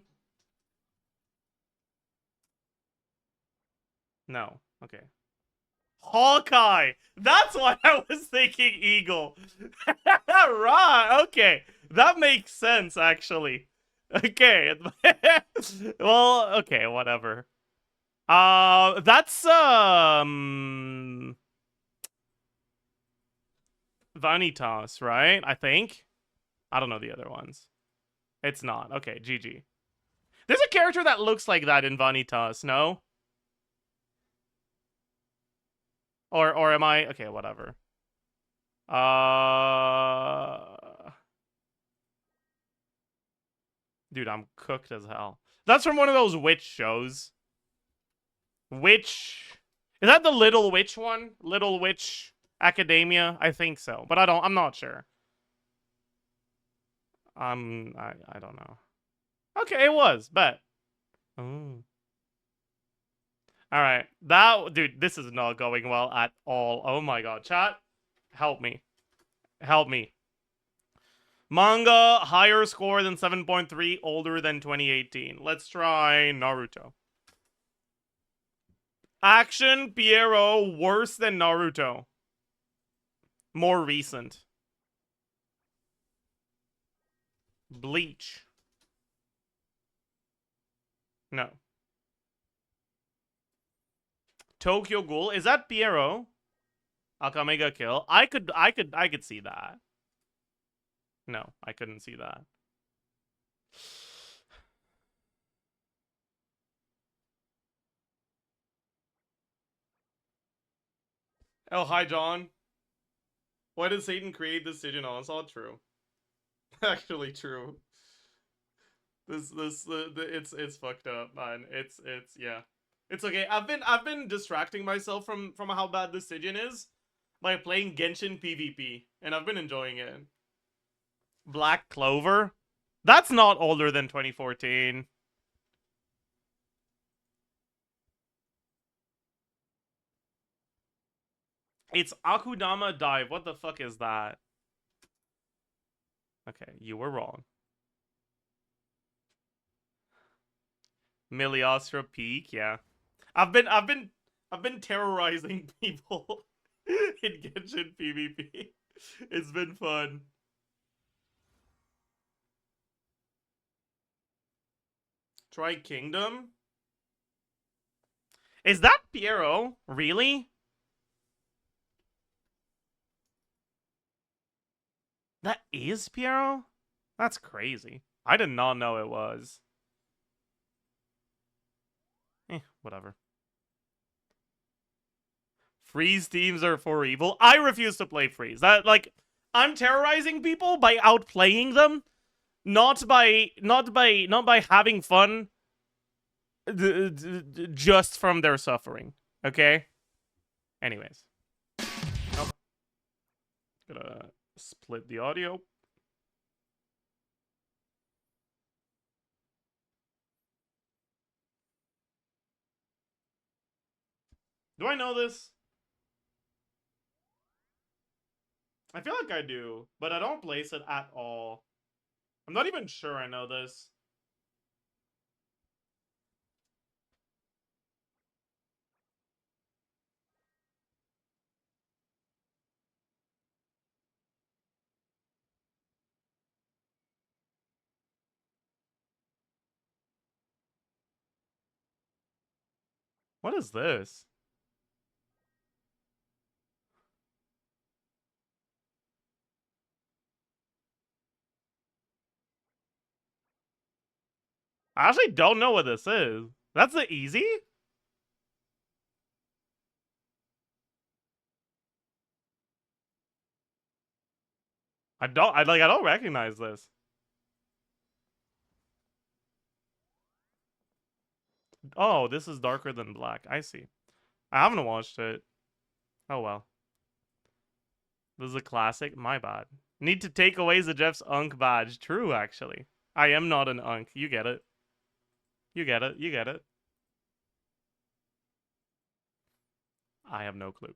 No. Okay. Hawkeye! That's why I was thinking eagle. Right, okay. That makes sense, actually. Okay. Well, okay, whatever. That's, Vanitas, right? I think. I don't know the other ones. It's not. Okay, GG. There's a character that looks like that in Vanitas, no? Or am I... Okay, whatever. Dude, I'm cooked as hell. That's from one of those witch shows. Witch... Is that the Little Witch one? Little Witch Academia? I think so, but I'm not sure. I don't know. Okay, it was, bet. Oh. Alright. Dude, this is not going well at all. Oh my god. Chat, help me. Help me. Manga, higher score than 7.3, older than 2018. Let's try Naruto. Action, Pierrot, worse than Naruto. More recent. Bleach. No. Tokyo Ghoul. Is that Pierrot? Akamega Kill. I could see that. No, I couldn't see that. Oh, hi, John. Why did Satan create this Sigil? It's all true. Actually true. It's fucked up, man. It's yeah. It's okay. I've been distracting myself from how bad this Sigil is by playing Genshin PvP, and I've been enjoying it. Black Clover? That's not older than 2014. It's Akudama Dive. What the fuck is that? Okay, you were wrong. Miliostra Peak, yeah. I've been terrorizing people in Genshin PvP. It's been fun. Try Kingdom? Is that Piero? Really? That is Piero? That's crazy. I did not know it was. Whatever. Freeze teams are for evil. I refuse to play Freeze. That, like, I'm terrorizing people by outplaying them, not by having fun just from their suffering. Okay? Anyways. Nope. Gonna split the audio. Do I know this? I feel like I do, but I don't place it at all. I'm not even sure I know this. What is this? I actually don't know what this is. That's the easy? I don't recognize this. Oh, this is darker than black. I see. I haven't watched it. Oh well. This is a classic. My bad. Need to take away Zajef's Unk badge. True, actually. I am not an Unk. You get it. You get it. You get it. I have no clue.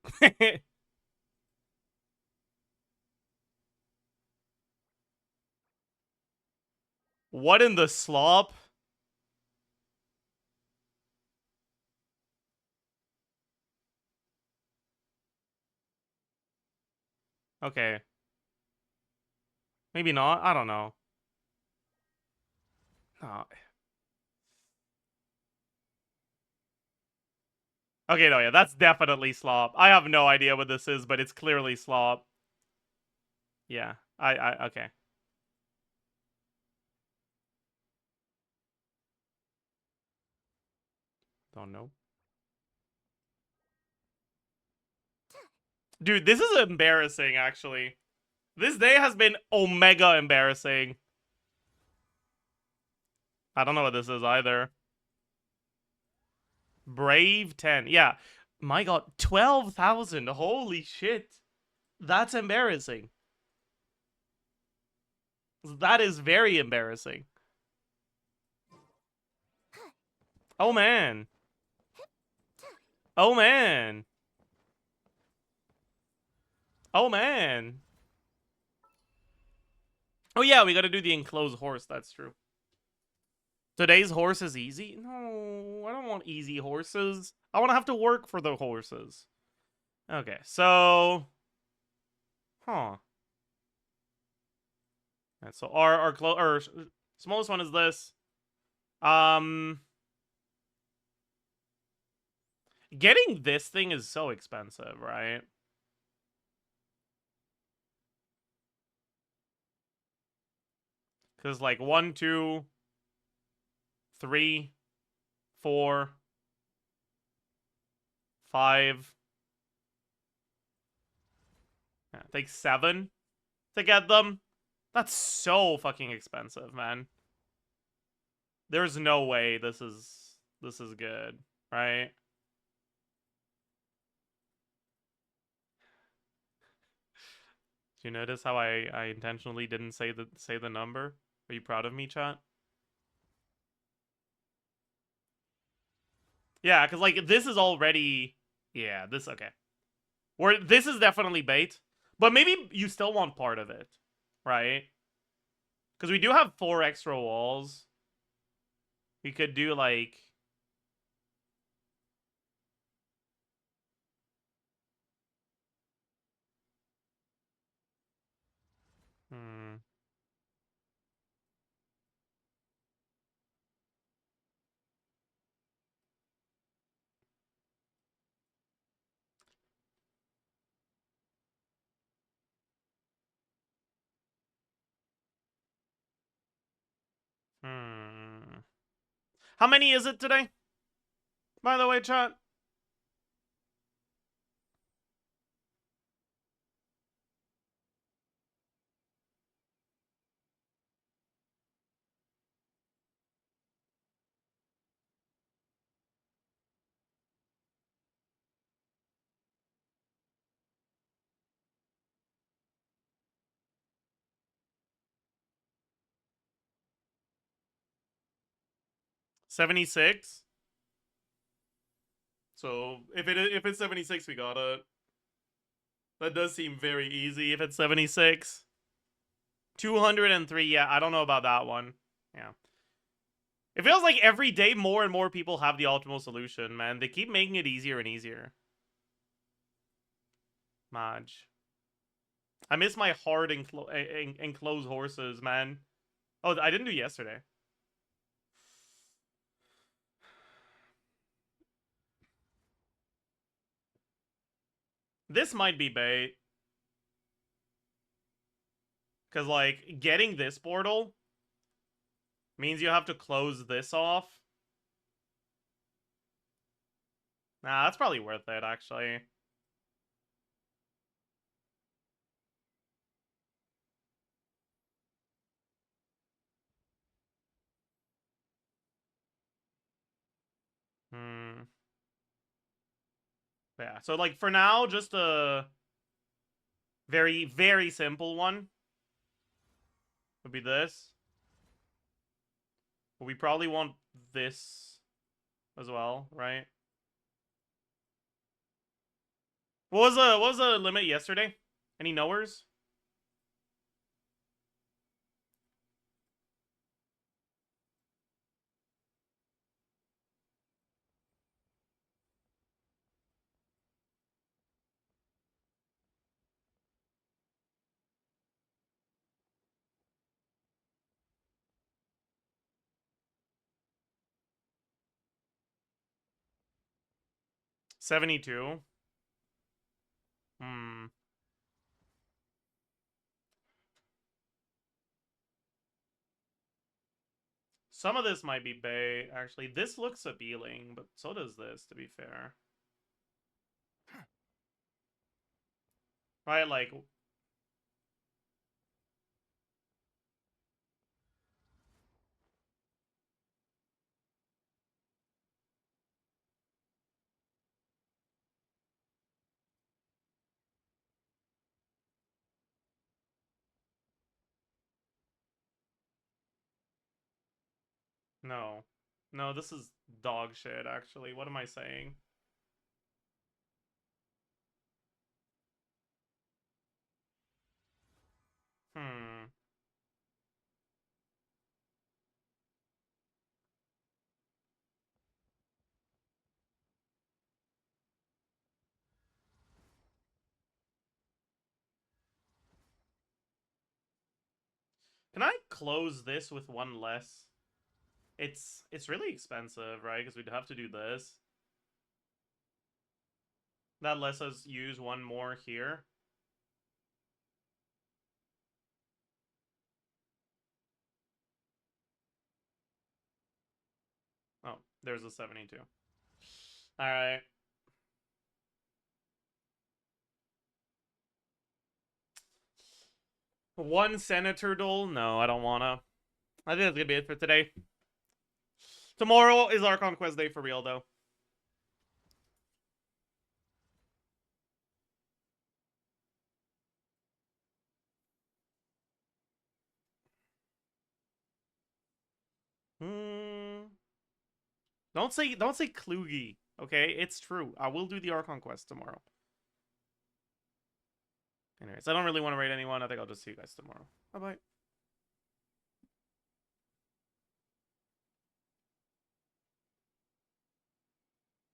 What in the slop? Okay. Maybe not. I don't know. No. Okay, no, yeah, that's definitely slop. I have no idea what this is, but it's clearly slop. Yeah. Okay. Don't know. Dude, this is embarrassing, actually. This day has been omega embarrassing. I don't know what this is either. Brave 10. Yeah. My god, 12,000. Holy shit. That's embarrassing. That is very embarrassing. Oh, man. Oh, man. Oh, man. Oh, yeah, we gotta do the enclosed horse. That's true. Today's horse is easy? No, I don't want easy horses. I want to have to work for the horses. Okay, so... Huh. And so our smallest one is this. Getting this thing is so expensive, right? Because, like, 1, 2, 3, 4, 5. Yeah, it takes 7 to get them. That's so fucking expensive, man. There's no way this is good, right? Do you notice how I intentionally didn't say the number? Are you proud of me, chat? Yeah, because, like, this is already... Yeah, this... Okay. This is definitely bait. But maybe you still want part of it, right? Because we do have 4 extra walls. We could do, like... Hmm... Hmm... How many is it today? By the way, chat? $76? So, if it's 76, we got it. That does seem very easy if it's 76. 203, yeah, I don't know about that one. Yeah. It feels like every day more and more people have the optimal solution, man. They keep making it easier and easier. Maj. I miss my hard enclosed horses, man. Oh, I didn't do yesterday. This might be bait. Because, like, getting this portal means you have to close this off. Nah, that's probably worth it, actually. Hmm. Yeah, so, like, for now, just a very, very simple one would be this. But we probably want this as well, right? What was the limit yesterday? Any knowers? $72. Hmm. Some of this might be bay. Actually, this looks appealing, but so does this, to be fair. Right, like... No. No, this is dog shit, actually. What am I saying? Hmm. Can I close this with one less? It's really expensive, right? Because we'd have to do this. That lets us use one more here. . Oh, there's a 72. Alright. One Senator duel? No, I don't wanna. I think that's gonna be it for today. Tomorrow is our Conquest Day for real, though. Don't say Kluge, okay? It's true. I will do the Archon quest tomorrow. Anyways, I don't really want to raid anyone. I think I'll just see you guys tomorrow. Bye-bye.